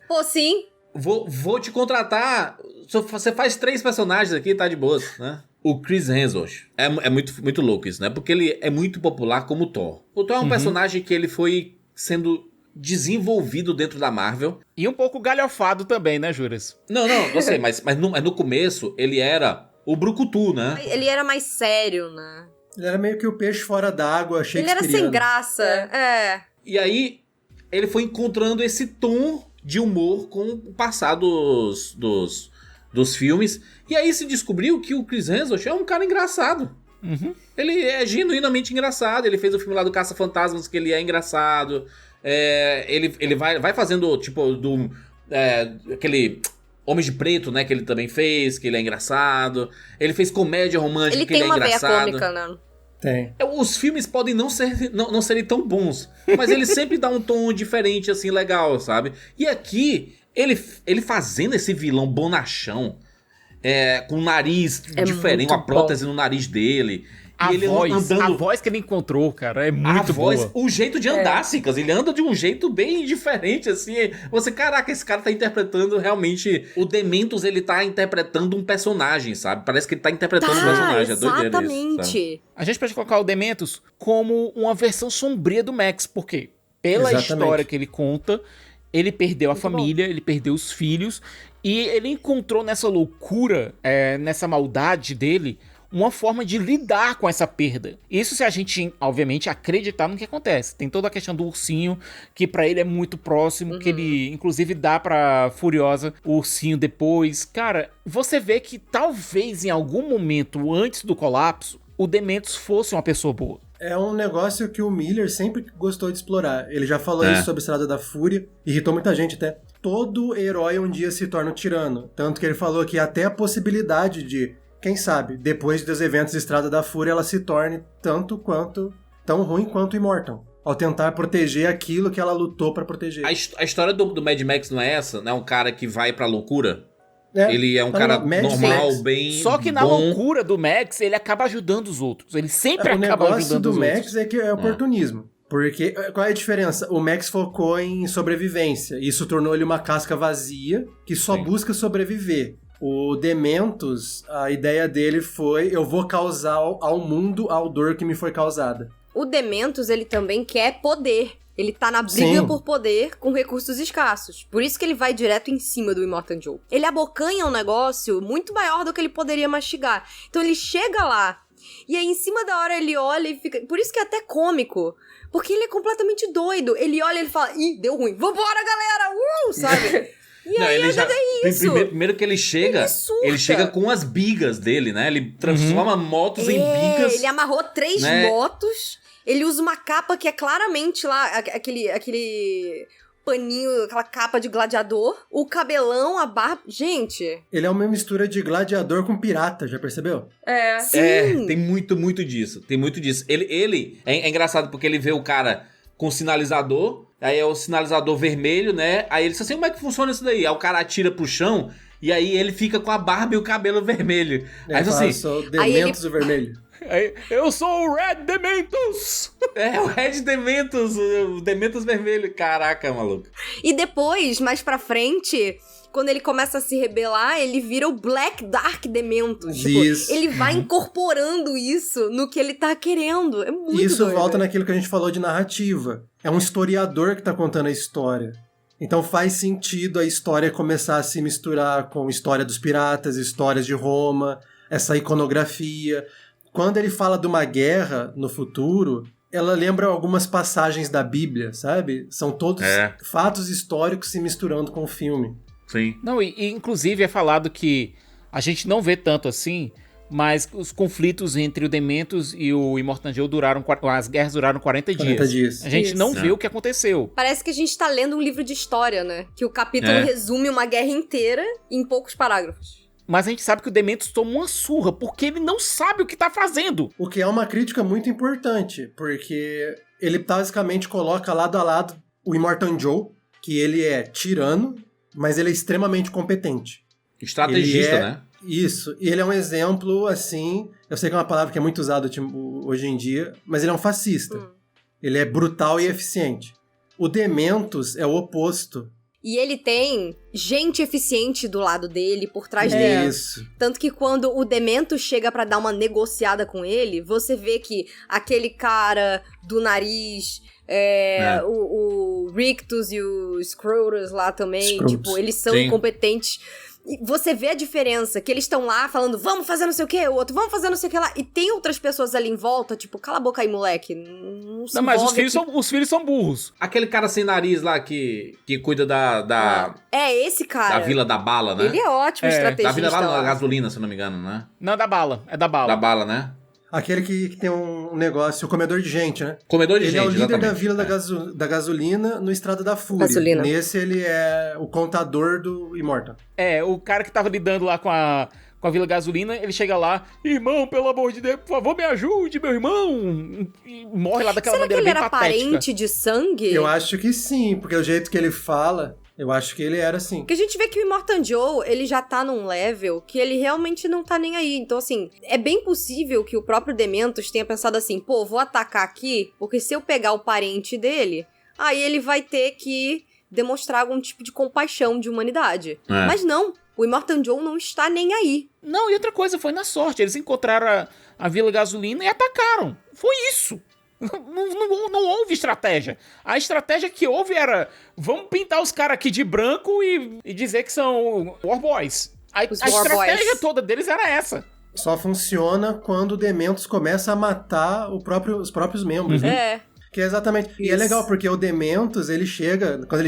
Pô, sim. Vou te contratar. Você faz 3 personagens aqui, tá de boas, né? O Chris Hemsworth é muito, muito louco isso, né? Porque ele é muito popular como Thor. O Thor é um personagem que ele foi sendo desenvolvido dentro da Marvel. E um pouco galhofado também, né, Juras? Não, eu sei, mas no começo ele era o brucutu, né? Ele era mais sério, né? Ele era meio que o peixe fora d'água, shakespeariano. Ele era sem graça, E aí, ele foi encontrando esse tom de humor com o passar dos filmes. E aí se descobriu que o Chris Hemsworth é um cara engraçado. Ele é genuinamente engraçado. Ele fez o filme lá do Caça-Fantasmas, que ele é engraçado. Ele vai fazendo, tipo, aquele Homem de Preto, né, que ele também fez, que ele é engraçado. Ele fez comédia romântica, que ele é engraçado. Ele tem uma veia cômica, né? Tem. Os filmes podem não serem tão bons, mas ele sempre dá um tom diferente, assim, legal, sabe? E aqui, ele fazendo esse vilão bonachão, com um nariz diferente, uma prótese no nariz dele. A voz que ele encontrou, cara, é muito boa. O jeito de andar, Cicas, ele anda de um jeito bem diferente, assim. Caraca, esse cara tá interpretando realmente... O Dementos, ele tá interpretando um personagem, sabe? Parece que ele tá interpretando um personagem. É doideira isso, exatamente. A gente pode colocar o Dementos como uma versão sombria do Max, porque pela história que ele conta, ele perdeu a família, ele perdeu os filhos, e ele encontrou nessa loucura, nessa maldade dele, uma forma de lidar com essa perda. Isso se a gente, obviamente, acreditar no que acontece. Tem toda a questão do ursinho, que pra ele é muito próximo, que ele, inclusive, dá pra Furiosa o ursinho depois. Cara, você vê que talvez em algum momento antes do colapso, o Dementos fosse uma pessoa boa. É um negócio que o Miller sempre gostou de explorar. Ele já falou isso sobre Estrada da Fúria, irritou muita gente até. Todo herói um dia se torna um tirano. Tanto que ele falou que até a possibilidade de... Quem sabe, depois dos eventos de Estrada da Fúria, ela se torne tão ruim quanto Immortal. Ao tentar proteger aquilo que ela lutou pra proteger. A história do Mad Max não é essa? Não é um cara que vai pra loucura? Ele é um cara normal, bem Só que na loucura do Max, ele acaba ajudando os outros. Ele sempre acaba ajudando os outros. O negócio do Max é que é oportunismo. Porque, qual é a diferença? O Max focou em sobrevivência. Isso tornou ele uma casca vazia que só busca sobreviver. O Dementos, a ideia dele foi: eu vou causar ao mundo a dor que me foi causada. O Dementos, ele também quer poder. Ele tá na briga por poder com recursos escassos. Por isso que ele vai direto em cima do Immortan Joe. Ele abocanha um negócio muito maior do que ele poderia mastigar. Então ele chega lá, e aí em cima da hora ele olha e fica... Por isso que é até cômico. Porque ele é completamente doido. Ele olha e ele fala: ih, deu ruim. Vambora, galera! Sabe? E não, aí ele já, é isso. Primeiro que ele chega com as bigas dele, né? Ele transforma motos em bigas. Ele amarrou 3 motos. Ele usa uma capa que é claramente lá, aquele paninho, aquela capa de gladiador. O cabelão, a barba... Gente... Ele é uma mistura de gladiador com pirata, já percebeu? Sim. Tem muito disso. Tem muito disso. Ele é engraçado porque ele vê o cara com sinalizador, aí é o sinalizador vermelho, né? Aí ele diz assim: como é que funciona isso daí? Aí o cara atira pro chão e aí ele fica com a barba e o cabelo vermelho. Aí assim... Sou Dementos do vermelho. Eu sou o Red Dementos! O Red Dementos, o Dementos vermelho. Caraca, maluco. E depois, mais pra frente, quando ele começa a se rebelar, ele vira o Black Dark Dementos. Isso. Ele vai incorporando isso no que ele tá querendo. É muito Isso doido. volta naquilo que a gente falou de narrativa. É um historiador que tá contando a história. Então faz sentido a história começar a se misturar com a história dos piratas, histórias de Roma, essa iconografia. Quando ele fala de uma guerra no futuro, ela lembra algumas passagens da Bíblia, sabe? São todos fatos históricos se misturando com o filme. Sim. Não, e inclusive é falado que a gente não vê tanto assim, mas os conflitos entre o Dementos e o Immortan Joe as guerras duraram 40 dias. A gente não vê o que aconteceu. Parece que a gente tá lendo um livro de história, né? Que o capítulo resume uma guerra inteira em poucos parágrafos. Mas a gente sabe que o Dementos toma uma surra, porque ele não sabe o que tá fazendo. O que é uma crítica muito importante, porque ele basicamente coloca lado a lado o Immortan Joe, que ele é tirano, mas ele é extremamente competente. Estrategista, né? Isso. E ele é um exemplo, assim... Eu sei que é uma palavra que é muito usada hoje em dia, mas ele é um fascista. Ele é brutal e eficiente. O Dementos é o oposto. E ele tem gente eficiente do lado dele, por trás dele. Isso. Tanto que quando o Dementos chega pra dar uma negociada com ele, você vê que aquele cara do nariz, o Rictus e o Scrotus lá também, tipo, eles são incompetentes. E você vê a diferença, que eles estão lá falando: vamos fazer não sei o que, o outro, vamos fazer não sei o que lá. E tem outras pessoas ali em volta, tipo, cala a boca aí, moleque. Não, mas os filhos são burros. Aquele cara sem nariz lá que cuida da... É esse cara. Da Vila da Bala, né? Ele é ótimo estrategista. Da Vila lá da gasolina, se eu não me engano, né? Não, da bala. É da bala. Da bala, né? Aquele que tem um negócio, o comedor de gente, né? Comedor de gente, ele é o líder exatamente. da Vila da Gasolina no Estrada da Fúria. Gasolina. Nesse ele é o contador do Immortan. O cara que tava lidando lá com a Vila Gasolina, ele chega lá: irmão, pelo amor de Deus, por favor, me ajude, meu irmão. E morre lá daquela maneira bem patética. Será que ele era parente de sangue? Eu acho que sim, porque o jeito que ele fala... Eu acho que ele era assim. Porque a gente vê que o Immortan Joe, ele já tá num level que ele realmente não tá nem aí. Então, assim, é bem possível que o próprio Dementos tenha pensado assim: pô, vou atacar aqui, porque se eu pegar o parente dele, aí ele vai ter que demonstrar algum tipo de compaixão, de humanidade. Mas não, o Immortan Joe não está nem aí. Não, e outra coisa, foi na sorte. Eles encontraram a Vila Gasolina e atacaram. Foi isso. Não houve estratégia. A estratégia que houve era: vamos pintar os caras aqui de branco e dizer que são War Boys. A estratégia toda deles era essa. Só funciona quando o Dementos começa a matar os próprios membros, né? Que é exatamente... Isso. E é legal, porque o Dementos, ele chega... Quando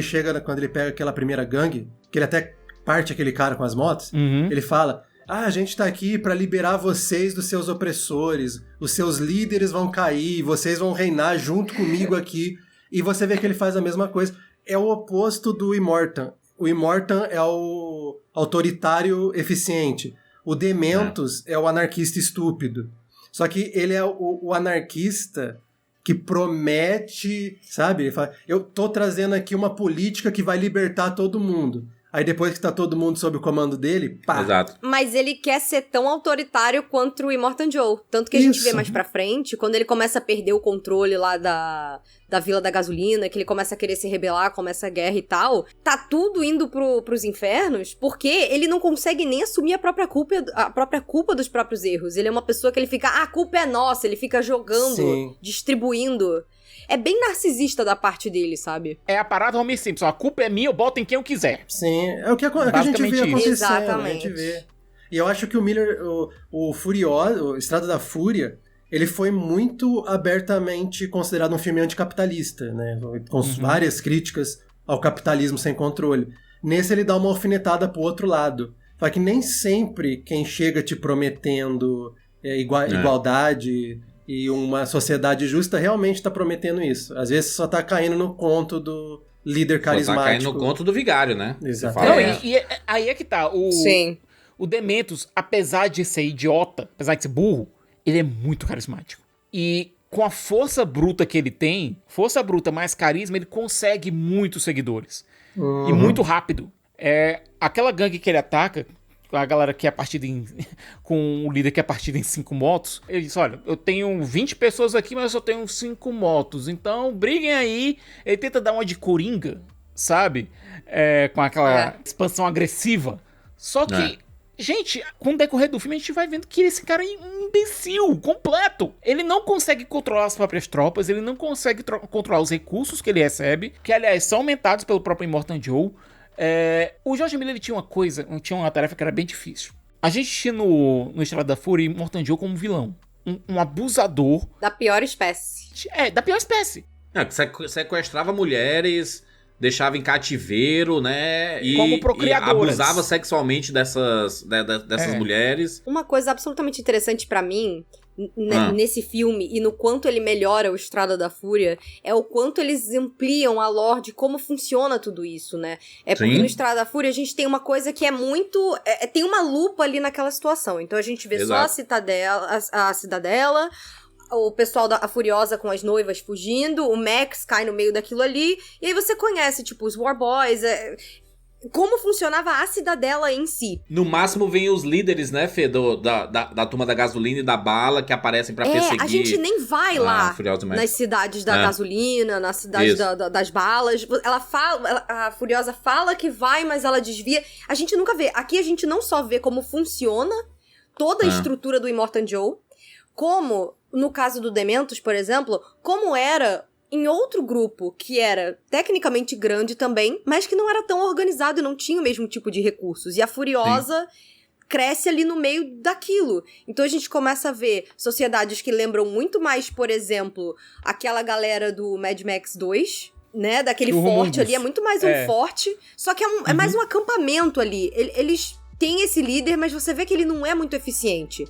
ele pega aquela primeira gangue, que ele até parte aquele cara com as motos, ele fala: a gente tá aqui pra liberar vocês dos seus opressores, os seus líderes vão cair, vocês vão reinar junto comigo aqui. E você vê que ele faz a mesma coisa. É o oposto do Immortan. O Immortan é o autoritário eficiente. O Dementos é o anarquista estúpido. Só que ele é o anarquista que promete, sabe? Ele fala: eu tô trazendo aqui uma política que vai libertar todo mundo. Aí depois que tá todo mundo sob o comando dele, pá. Exato. Mas ele quer ser tão autoritário quanto o Immortan Joe. Tanto que a gente Isso. vê mais pra frente, quando ele começa a perder o controle lá da Vila da Gasolina, que ele começa a querer se rebelar, começa a guerra e tal, tá tudo indo pros infernos, porque ele não consegue nem assumir a própria culpa dos próprios erros. Ele é uma pessoa que ele fica, a culpa é nossa, ele fica jogando, Sim. distribuindo. É bem narcisista da parte dele, sabe? É a parada Homer Simpson. A culpa é minha, eu boto em quem eu quiser. Sim, é o que a gente vê Basicamente isso. acontecendo. Exatamente. A gente vê. E eu acho que o Miller, o Furiosa, o Estrada da Fúria, ele foi muito abertamente considerado um filme anticapitalista, né? Com várias críticas ao capitalismo sem controle. Nesse ele dá uma alfinetada pro outro lado. Fala que nem sempre quem chega te prometendo igualdade e uma sociedade justa realmente tá prometendo isso. Às vezes só tá caindo no conto do líder carismático. Só tá caindo no conto do vigário, né? Exato. Você fala, Não, e aí é que tá. Sim. O Dementos, apesar de ser idiota, apesar de ser burro, ele é muito carismático. E com a força bruta que ele tem, força bruta mais carisma, ele consegue muitos seguidores. E muito rápido. Aquela gangue que ele ataca, a galera que é partida com o líder que é partida em 5 motos, ele diz, olha, eu tenho 20 pessoas aqui, mas eu só tenho 5 motos, então briguem aí. Ele tenta dar uma de Coringa, sabe? Com aquela expansão agressiva. Só que, gente, com o decorrer do filme a gente vai vendo que esse cara é um imbecil completo. Ele não consegue controlar as próprias tropas, ele não consegue controlar os recursos que ele recebe, que aliás são aumentados pelo próprio Immortan Joe. O George Miller ele tinha uma tarefa que era bem difícil. A gente tinha no Estrada da Fúria Immortan Joe como vilão. Um abusador. Da pior espécie. Da pior espécie. Que sequestrava mulheres, deixava em cativeiro, né? Como E procriadoras. abusava sexualmente dessas mulheres. Uma coisa absolutamente interessante pra mim, nesse filme, e no quanto ele melhora o Estrada da Fúria, é o quanto eles ampliam a lore de como funciona tudo isso, né? Porque Sim. no Estrada da Fúria a gente tem uma coisa que é muito... tem uma lupa ali naquela situação. Então a gente vê só a cidadela, o pessoal da Furiosa com as noivas fugindo, o Max cai no meio daquilo ali, e aí você conhece, tipo, os War Boys, como funcionava a cidadela em si. No máximo vem os líderes, né, Fê, da turma da gasolina e da bala, que aparecem pra perseguir. A gente nem vai lá Furiosa Max. nas cidades da gasolina, nas cidades das balas. Ela fala, a Furiosa fala que vai, mas ela desvia. A gente nunca vê. Aqui a gente não só vê como funciona toda a estrutura do Immortan Joe, como, no caso do Dementos, por exemplo, como era em outro grupo que era tecnicamente grande também, mas que não era tão organizado e não tinha o mesmo tipo de recursos. E a Furiosa cresce ali no meio daquilo. Então a gente começa a ver sociedades que lembram muito mais, por exemplo, aquela galera do Mad Max 2, né? Daquele forte ali, é muito mais um forte, só que é mais um acampamento ali. Eles têm esse líder, mas você vê que ele não é muito eficiente.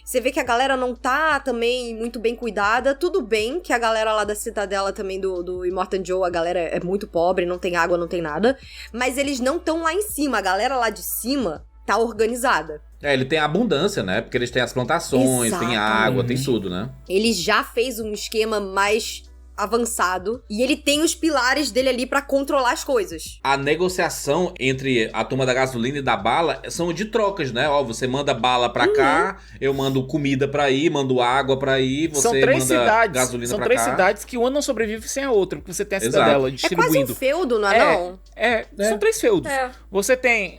Você vê que a galera não tá também muito bem cuidada. Tudo bem que a galera lá da Cidadela também, do Immortan Joe, a galera é muito pobre, não tem água, não tem nada. Mas eles não estão lá em cima. A galera lá de cima tá organizada. Ele tem abundância, né? Porque eles têm as plantações, tem água, tem tudo, né? Ele já fez um esquema mais avançado e ele tem os pilares dele ali pra controlar as coisas. A negociação entre a turma da gasolina e da bala são de trocas, né? Ó, você manda bala pra cá, eu mando comida pra aí, mando água pra aí, você são 3 manda cidades, gasolina são pra 3 cá. cidades que uma não sobrevive sem a outra, porque você tem a cidadela distribuindo. É quase um feudo, não é não? São 3 feudos. Você tem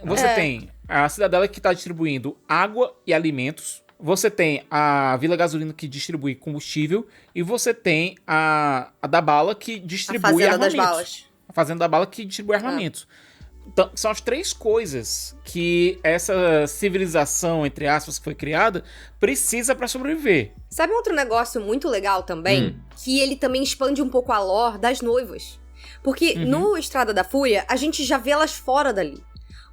a cidadela que tá distribuindo água e alimentos. Você tem a Vila Gasolina que distribui combustível e você tem a da bala que distribui armamentos. Das balas. A Fazenda da Bala que distribui armamentos. Então, são as 3 coisas que essa civilização, entre aspas, que foi criada, precisa pra sobreviver. Sabe um outro negócio muito legal também? Que ele também expande um pouco a lore das noivas. Porque no Estrada da Fúria, a gente já vê elas fora dali.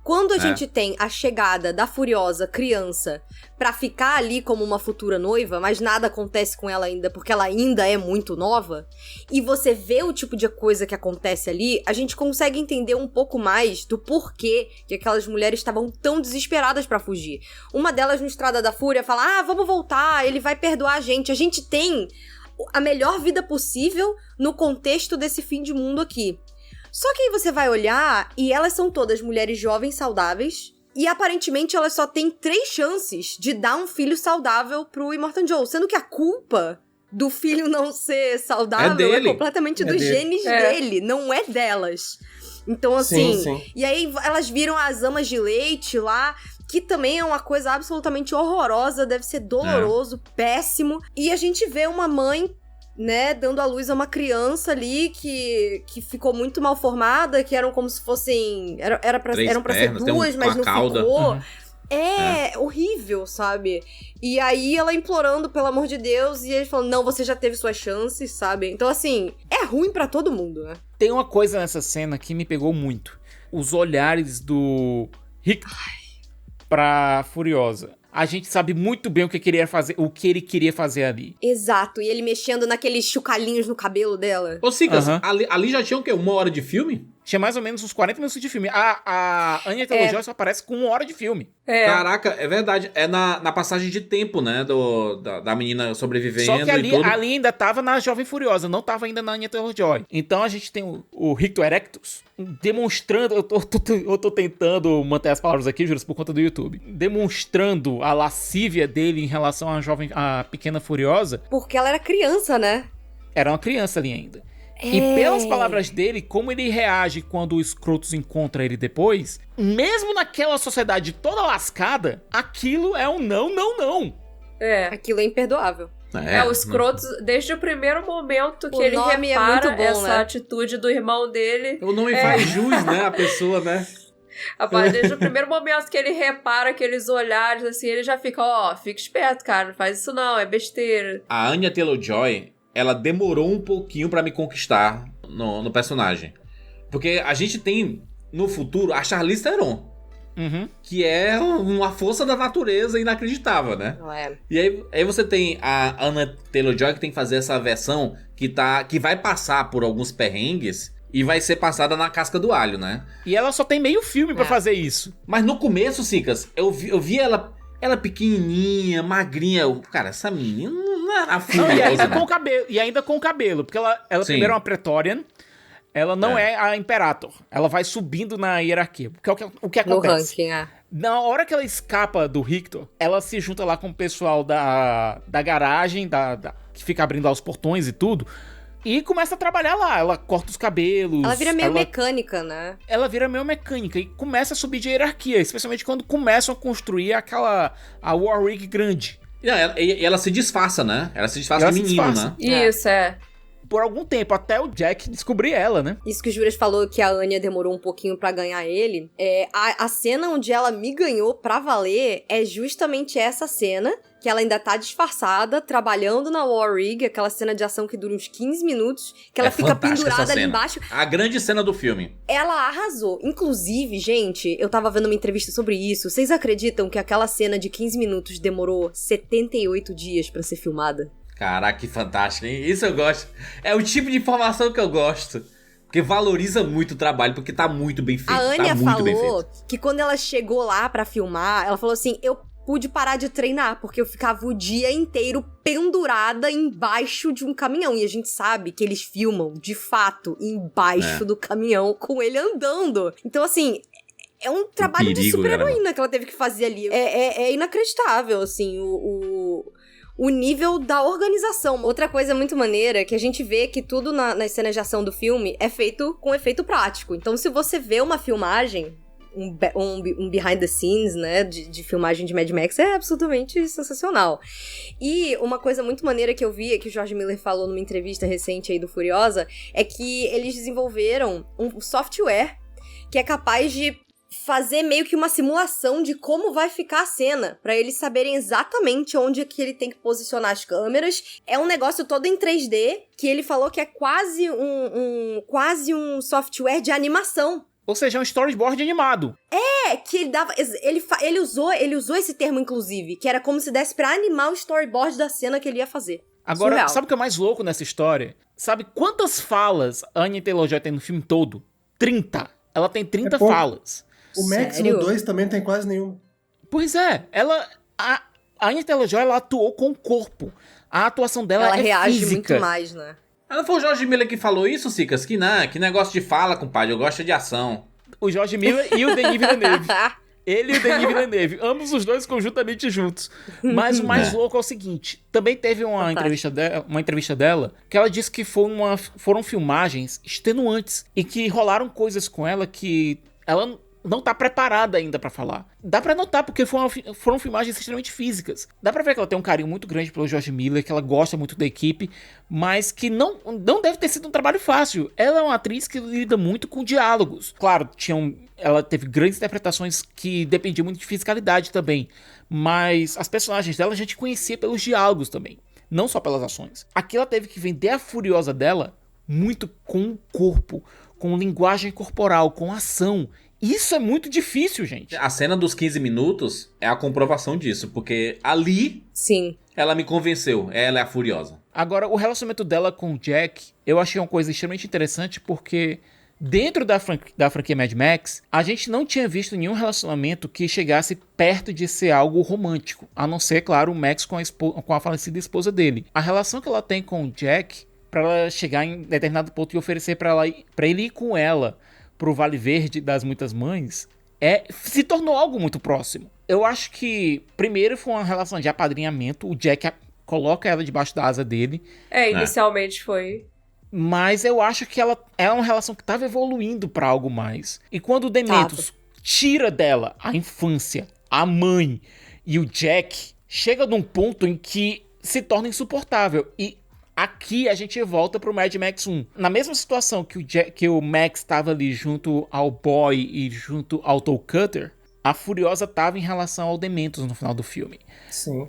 Quando a gente tem a chegada da Furiosa criança pra ficar ali como uma futura noiva, mas nada acontece com ela ainda, porque ela ainda é muito nova, e você vê o tipo de coisa que acontece ali, a gente consegue entender um pouco mais do porquê que aquelas mulheres estavam tão desesperadas pra fugir. Uma delas no Estrada da Fúria fala, vamos voltar, ele vai perdoar a gente tem a melhor vida possível no contexto desse fim de mundo aqui. Só que aí você vai olhar e elas são todas mulheres jovens, saudáveis. E aparentemente elas só têm 3 chances de dar um filho saudável pro Immortan Joe. Sendo que a culpa do filho não ser saudável é completamente dos genes dele, não é delas. Então, assim... Sim. E aí elas viram as amas de leite lá... Que também é uma coisa absolutamente horrorosa, deve ser doloroso, péssimo. E a gente vê uma mãe, né, dando à luz a uma criança ali que ficou muito mal formada, que eram como se fossem... eram pra ser 2, mas não cauda. ficou. É horrível, sabe? E aí ela implorando, pelo amor de Deus, e ele falando, não, você já teve suas chances, sabe? Então, assim, é ruim pra todo mundo, né? Tem uma coisa nessa cena que me pegou muito. Os olhares do Rick pra Furiosa. A gente sabe muito bem o que ele queria fazer ali. Exato, e ele mexendo naqueles chucalinhos no cabelo dela. Ô, Cicas, ali já tinha o quê? 1 hora de filme? Tinha mais ou menos uns 40 minutos de filme. A Anya Taylor-Joy só aparece com 1 hora de filme. Caraca, é verdade. É na passagem de tempo, né? Da menina sobrevivendo. Só que ali, e tudo. ali ainda tava na Jovem Furiosa, não tava ainda na Anya Taylor-Joy. Então a gente tem o Ricto Erectus demonstrando... Eu tô tentando manter as palavras aqui, juro, por conta do YouTube. Demonstrando a lascívia dele em relação à Pequena Furiosa. Porque ela era criança, né? Era uma criança ali ainda. E pelas palavras dele, como ele reage quando o Scrotus encontra ele depois, mesmo naquela sociedade toda lascada, aquilo é um não. Aquilo é imperdoável. O Scrotus, desde o primeiro momento que ele nome repara é muito bom, essa né? atitude do irmão dele... O nome faz jus, né? A pessoa, né? Rapaz, desde o primeiro momento que ele repara aqueles olhares, assim, ele já fica, fica esperto, cara, não faz isso não, é besteira. A Anya Taylor-Joy, ela demorou um pouquinho pra me conquistar no personagem. Porque a gente tem, no futuro, a Charlize Theron. Que é uma força da natureza inacreditável, né? E aí você tem a Anya Taylor-Joy que tem que fazer essa versão que vai passar por alguns perrengues e vai ser passada na casca do alho, né? E ela só tem meio filme pra fazer isso. Mas no começo, Cicas, eu vi ela pequenininha, magrinha. Cara, essa menina não era a filha. E ainda com o cabelo. Porque ela primeiro é uma Praetorian. Ela não é a Imperator. Ela vai subindo na hierarquia. O que acontece? No ranking, Na hora que ela escapa do Rictor, ela se junta lá com o pessoal da garagem, que fica abrindo lá os portões e tudo. E começa a trabalhar lá. Ela corta os cabelos. Ela vira meio mecânica, né? Ela vira meio mecânica e começa a subir de hierarquia. Especialmente quando começam a construir a War Rig grande. E ela se disfarça, né? Ela se disfarça de menino, né? Isso, Por algum tempo, até o Jack descobrir ela, né? Isso que o Juras falou que a Anya demorou um pouquinho pra ganhar ele. A cena onde ela me ganhou pra valer é justamente essa cena, que ela ainda tá disfarçada, trabalhando na War Rig, aquela cena de ação que dura uns 15 minutos, que ela fica pendurada ali embaixo. A grande cena do filme. Ela arrasou. Inclusive, gente, eu tava vendo uma entrevista sobre isso. Vocês acreditam que aquela cena de 15 minutos demorou 78 dias pra ser filmada? Caraca, que fantástico, hein? Isso eu gosto. É o tipo de informação que eu gosto. Porque valoriza muito o trabalho, porque tá muito bem feito. A Anya falou que quando ela chegou lá pra filmar, ela falou assim, eu pude parar de treinar, porque eu ficava o dia inteiro pendurada embaixo de um caminhão. E a gente sabe que eles filmam, de fato, embaixo do caminhão, com ele andando. Então, assim... É um trabalho de super-heroína que ela teve que fazer ali. É inacreditável, assim, o nível da organização. Outra coisa muito maneira é que a gente vê que tudo nas cenas de ação do filme é feito com efeito prático. Então, se você vê uma filmagem, um behind the scenes, né, de filmagem de Mad Max, é absolutamente sensacional. E uma coisa muito maneira que eu vi, que o George Miller falou numa entrevista recente aí do Furiosa, é que eles desenvolveram um software que é capaz de fazer meio que uma simulação de como vai ficar a cena, pra eles saberem exatamente onde é que ele tem que posicionar as câmeras. É um negócio todo em 3D, que ele falou que é quase um software de animação. Ou seja, é um storyboard animado. Que ele dava... Ele usou esse termo, inclusive, que era como se desse pra animar o storyboard da cena que ele ia fazer. Agora, Surreal. Sabe o que é mais louco nessa história? Sabe quantas falas a Anya Taylor-Joy tem no filme todo? 30. Ela tem 30 falas. O Max Sério? no 2 também tem quase nenhum. Pois é, a Anya Taylor-Joy, ela atuou com o corpo. A atuação dela Ela é reage física. muito mais, né? Ah, não foi o George Miller que falou isso, Cicas? Que não, que negócio de fala, compadre, eu gosto de ação. O George Miller e o Denis Villeneuve. Ele e o Denis Villeneuve, ambos os dois conjuntamente juntos. Mas o mais louco é o seguinte, também teve uma entrevista dela que ela disse que foram filmagens extenuantes e que rolaram coisas com ela que ela não tá preparada ainda pra falar. Dá pra notar, porque foram filmagens extremamente físicas. Dá pra ver que ela tem um carinho muito grande pelo George Miller, que ela gosta muito da equipe, mas que não deve ter sido um trabalho fácil. Ela é uma atriz que lida muito com diálogos. Claro, ela teve grandes interpretações que dependiam muito de fisicalidade também, mas as personagens dela a gente conhecia pelos diálogos também, não só pelas ações. Aqui ela teve que vender a Furiosa dela muito com o corpo, com linguagem corporal, com ação. Isso é muito difícil, gente. A cena dos 15 minutos é a comprovação disso, porque ali Sim. ela me convenceu, ela é a Furiosa. Agora, o relacionamento dela com o Jack, eu achei uma coisa extremamente interessante, porque dentro da franquia Mad Max, a gente não tinha visto nenhum relacionamento que chegasse perto de ser algo romântico, a não ser, claro, o Max com a falecida esposa dele. A relação que ela tem com o Jack, pra ela chegar em determinado ponto e oferecer pra ele ir com ela pro Vale Verde das Muitas Mães, se tornou algo muito próximo. Eu acho que, primeiro, foi uma relação de apadrinhamento. O Jack coloca ela debaixo da asa dele. Inicialmente foi. Mas eu acho que ela é uma relação que estava evoluindo pra algo mais. E quando o Demetrius tira dela a infância, a mãe e o Jack, chega num ponto em que se torna insuportável. E aqui a gente volta pro Mad Max 1. Na mesma situação que o Max estava ali junto ao Boy e junto ao Toe Cutter, a Furiosa estava em relação ao Dementos no final do filme. Sim.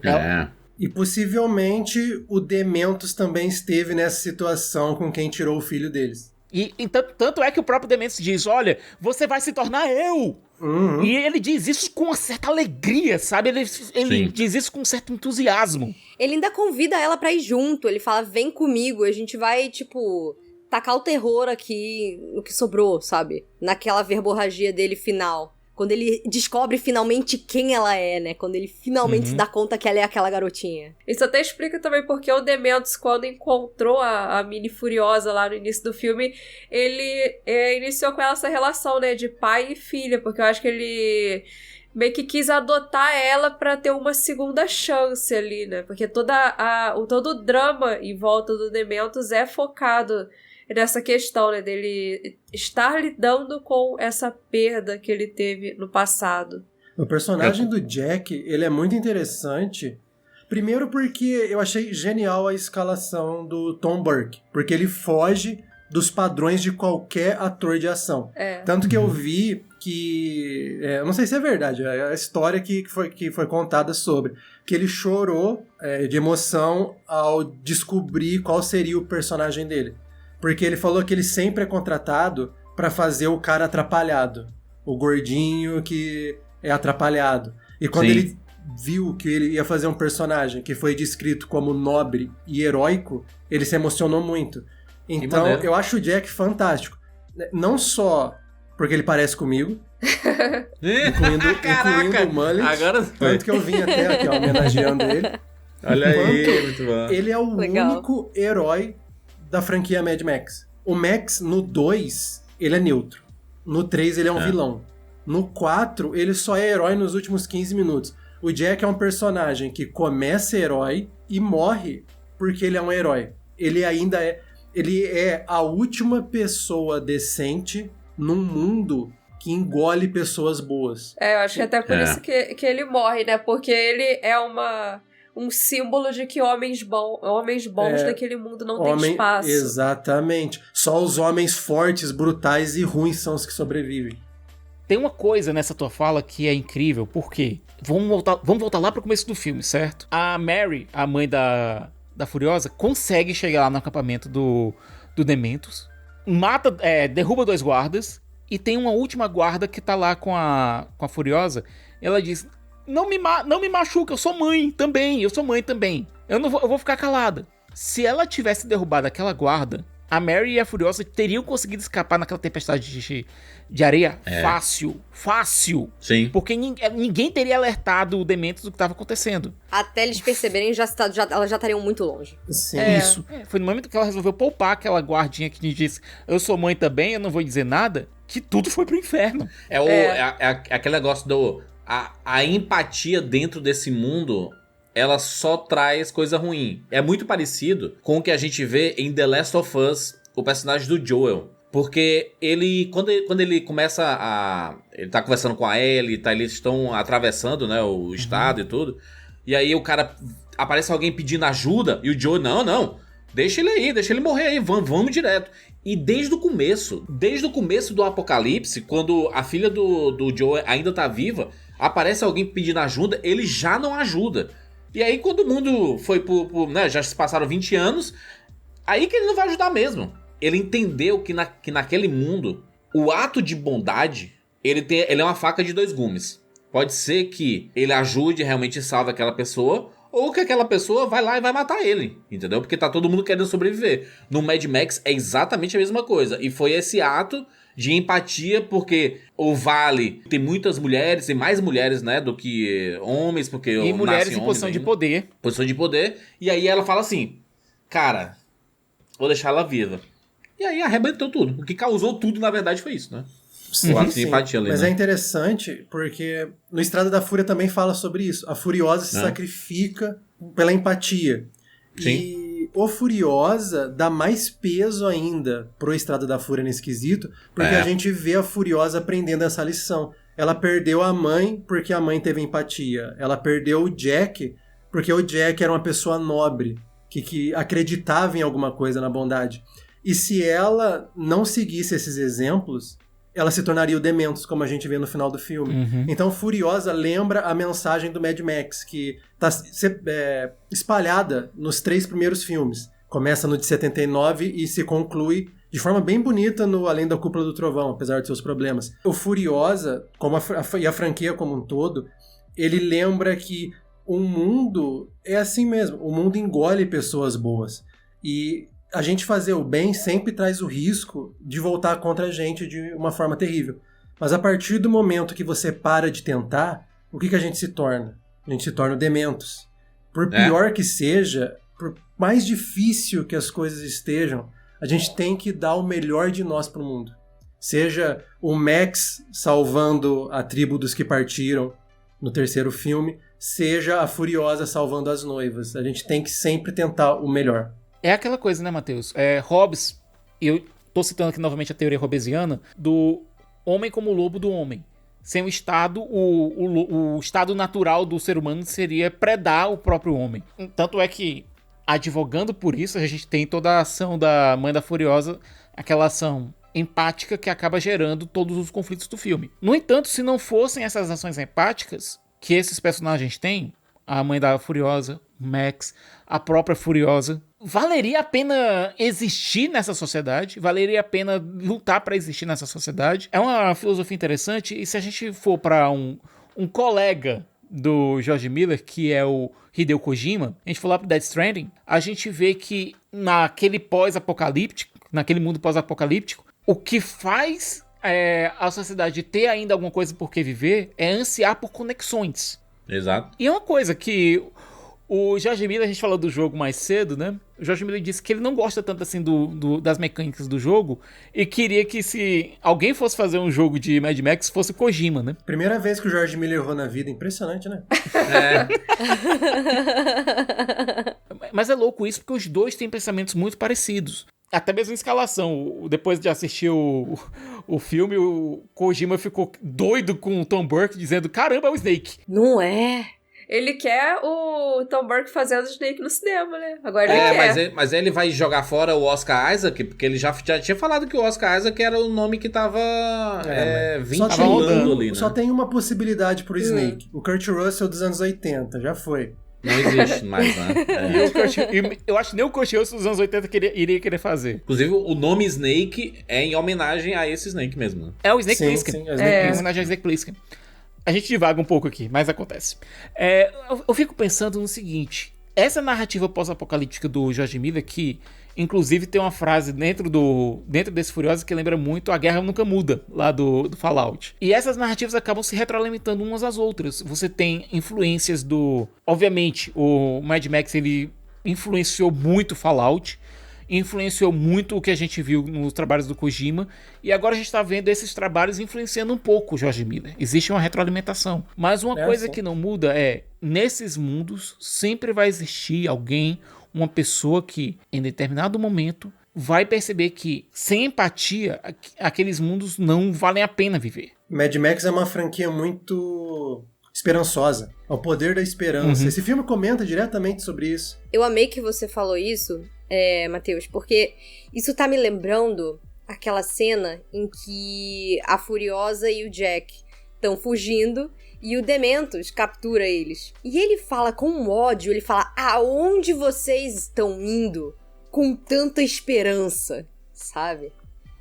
E possivelmente o Dementos também esteve nessa situação com quem tirou o filho deles. E tanto é que o próprio Dementos diz, olha, você vai se tornar eu. Uhum. E ele diz isso com uma certa alegria, sabe? Ele diz isso com um certo entusiasmo. Ele ainda convida ela pra ir junto. Ele fala, vem comigo, a gente vai, tipo, tacar o terror aqui no que sobrou, sabe? Naquela verborragia dele final. Quando ele descobre finalmente quem ela é, né? Quando ele finalmente se dá conta que ela é aquela garotinha. Isso até explica também porque o Dementos, quando encontrou a Mini Furiosa lá no início do filme, ele iniciou com ela essa relação, né? De pai e filha. Porque eu acho que ele meio que quis adotar ela pra ter uma segunda chance ali, né? Porque todo o drama em volta do Dementos é focado nessa questão, né, dele estar lidando com essa perda que ele teve no passado. O personagem do Jack, ele é muito interessante. Primeiro porque eu achei genial a escalação do Tom Burke, porque ele foge dos padrões de qualquer ator de ação. Tanto que eu vi que... eu não sei se é verdade, é a história que foi contada sobre, que ele chorou de emoção ao descobrir qual seria o personagem dele. Porque ele falou que ele sempre é contratado pra fazer o cara atrapalhado. O gordinho que é atrapalhado. E quando ele viu que ele ia fazer um personagem que foi descrito como nobre e heróico, ele se emocionou muito. Então, eu acho o Jack fantástico. Não só porque ele parece comigo, incluindo o mullet. Agora tanto que eu vim até aqui, homenageando ele. Olha aí, muito bom. Ele é o único herói da franquia Mad Max. O Max, no 2, ele é neutro. No 3, ele é um vilão. No 4, ele só é herói nos últimos 15 minutos. O Jack é um personagem que começa herói e morre porque ele é um herói. Ele ainda é... Ele é a última pessoa decente num mundo que engole pessoas boas. Eu acho que até por isso que ele morre, né? Porque ele é um símbolo de que homens bons naquele mundo não tem espaço. Exatamente. Só os homens fortes, brutais e ruins são os que sobrevivem. Tem uma coisa nessa tua fala que é incrível, porque vamos voltar lá pro começo do filme, certo? A Mary, a mãe da Furiosa, consegue chegar lá no acampamento do Dementos, derruba 2 guardas, e tem uma última guarda que tá lá com a Furiosa. Ela diz... Não me machuca, eu sou mãe também. Eu vou ficar calada. Se ela tivesse derrubado aquela guarda, a Mary e a Furiosa teriam conseguido escapar naquela tempestade de areia fácil. Sim. Porque ninguém teria alertado o Dementos do que estava acontecendo. Até eles perceberem, elas já estariam muito longe. Sim. Isso. Foi no momento que ela resolveu poupar aquela guardinha que disse: eu sou mãe também, eu não vou dizer nada, que tudo foi pro inferno. É aquele negócio a empatia dentro desse mundo, ela só traz coisa ruim. É muito parecido com o que a gente vê em The Last of Us, o personagem do Joel. Porque quando ele começa ele tá conversando com a Ellie, eles estão atravessando, né, o estado e tudo. E aí o cara, aparece alguém pedindo ajuda, e o Joel, não, deixa ele aí, deixa ele morrer aí, vamos direto. E desde o começo do apocalipse, quando a filha do Joel ainda tá viva, aparece alguém pedindo ajuda, ele já não ajuda. E aí quando o mundo foi né, já se passaram 20 anos, aí que ele não vai ajudar mesmo. Ele entendeu que naquele mundo, o ato de bondade, ele é uma faca de dois gumes. Pode ser que ele ajude, realmente salve aquela pessoa, ou que aquela pessoa vai lá e vai matar ele, entendeu? Porque tá todo mundo querendo sobreviver. No Mad Max é exatamente a mesma coisa. E foi esse ato de empatia, porque o Vale tem muitas mulheres, tem mais mulheres, né, do que homens, porque E mulheres em posição de poder. Posição de poder. E aí ela fala assim, cara, vou deixar ela viva. E aí arrebentou tudo. O que causou tudo, na verdade, foi isso, né? Sim, o ato de empatia ali, mas né? é interessante porque no Estrada da Fúria também fala sobre isso. A Furiosa se sacrifica pela empatia. Sim. E o Furiosa dá mais peso ainda pro Estrada da Fúria nesse quesito, porque a gente vê a Furiosa aprendendo essa lição. Ela perdeu a mãe porque a mãe teve empatia. Ela perdeu o Jack porque o Jack era uma pessoa nobre, que acreditava em alguma coisa na bondade. E se ela não seguisse esses exemplos, ela se tornaria o Dementos, como a gente vê no final do filme. Então, Furiosa lembra a mensagem do Mad Max, que está espalhada nos 3 primeiros filmes. Começa no de 79 e se conclui de forma bem bonita no Além da Cúpula do Trovão, apesar de seus problemas. O Furiosa, e a franquia como um todo, ele lembra que o mundo é assim mesmo. O mundo engole pessoas boas. E a gente fazer o bem sempre traz o risco de voltar contra a gente de uma forma terrível. Mas a partir do momento que você para de tentar, o que a gente se torna? A gente se torna Dementos. Por pior que seja, por mais difícil que as coisas estejam, a gente tem que dar o melhor de nós pro mundo. Seja o Max salvando a tribo dos que partiram no 3º filme, seja a Furiosa salvando as noivas. A gente tem que sempre tentar o melhor. É aquela coisa, né, Matheus? Hobbes, e eu tô citando aqui novamente a teoria hobbesiana, do homem como lobo do homem. Sem o Estado, o estado natural do ser humano seria predar o próprio homem. Tanto é que, advogando por isso, a gente tem toda a ação da Mãe da Furiosa, aquela ação empática que acaba gerando todos os conflitos do filme. No entanto, se não fossem essas ações empáticas que esses personagens têm, a Mãe da Furiosa, Max, a própria Furiosa, valeria a pena existir nessa sociedade? Valeria a pena lutar para existir nessa sociedade? É uma filosofia interessante, e se a gente for para um colega do George Miller, que é o Hideo Kojima, a gente for lá pro Death Stranding, a gente vê que naquele mundo pós-apocalíptico, o que faz a sociedade ter ainda alguma coisa por que viver é ansiar por conexões. Exato. E é uma coisa que o George Miller, a gente falou do jogo mais cedo, né? O George Miller disse que ele não gosta tanto assim das mecânicas do jogo e queria que se alguém fosse fazer um jogo de Mad Max fosse o Kojima, né? Primeira vez que o George Miller errou na vida, impressionante, né? Mas é louco isso porque os dois têm pensamentos muito parecidos. Até mesmo em escalação. Depois de assistir o filme, o Kojima ficou doido com o Tom Burke, dizendo, caramba, é o Snake. Não é? Ele quer o Tom Burke fazendo Snake no cinema, né? Agora ele quer. Mas ele vai jogar fora o Oscar Isaac, porque ele já tinha falado que o Oscar Isaac era o nome que tava vinculando ali, né? Só tem uma possibilidade pro Snake. O Kurt Russell dos anos 80, já foi. Não existe mais, né? Eu acho que nem o Kurt Russell dos anos 80 iria querer fazer. Inclusive, o nome Snake é em homenagem a esse Snake mesmo, né? É o Snake Plissken. É em homenagem ao Snake Plissken. A gente divaga um pouco aqui, mas acontece. Eu fico pensando no seguinte. Essa narrativa pós-apocalíptica do George Miller, que Inclusive tem uma frase dentro desse Furiosa que lembra muito A Guerra Nunca Muda, lá do Fallout. E essas narrativas acabam se retroalimentando umas às outras. Você tem influências obviamente, o Mad Max, ele influenciou muito Fallout, influenciou muito o que a gente viu nos trabalhos do Kojima, e agora a gente tá vendo esses trabalhos influenciando um pouco o George Miller. Existe uma retroalimentação. Mas uma coisa que não muda é, nesses mundos, sempre vai existir alguém, uma pessoa que, em determinado momento, vai perceber que, sem empatia, aqueles mundos não valem a pena viver. Mad Max é uma franquia muito esperançosa. É o poder da esperança. Esse filme comenta diretamente sobre isso. Eu amei que você falou isso, Matheus, porque isso tá me lembrando aquela cena em que a Furiosa e o Jack estão fugindo e o Dementos captura eles. E ele fala com ódio, ele fala, aonde vocês estão indo com tanta esperança, sabe?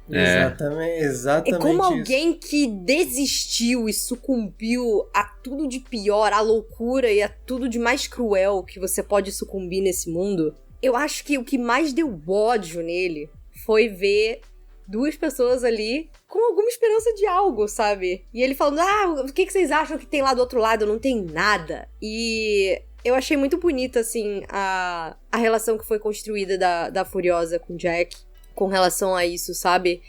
Exatamente. É como alguém que desistiu e sucumbiu a tudo de pior, a loucura e a tudo de mais cruel que você pode sucumbir nesse mundo. Eu acho que o que mais deu ódio nele foi ver duas pessoas ali com alguma esperança de algo, sabe? E ele falando, o que vocês acham que tem lá do outro lado? Não tem nada. E eu achei muito bonita, assim, a relação que foi construída da Furiosa com o Jack com relação a isso, sabe?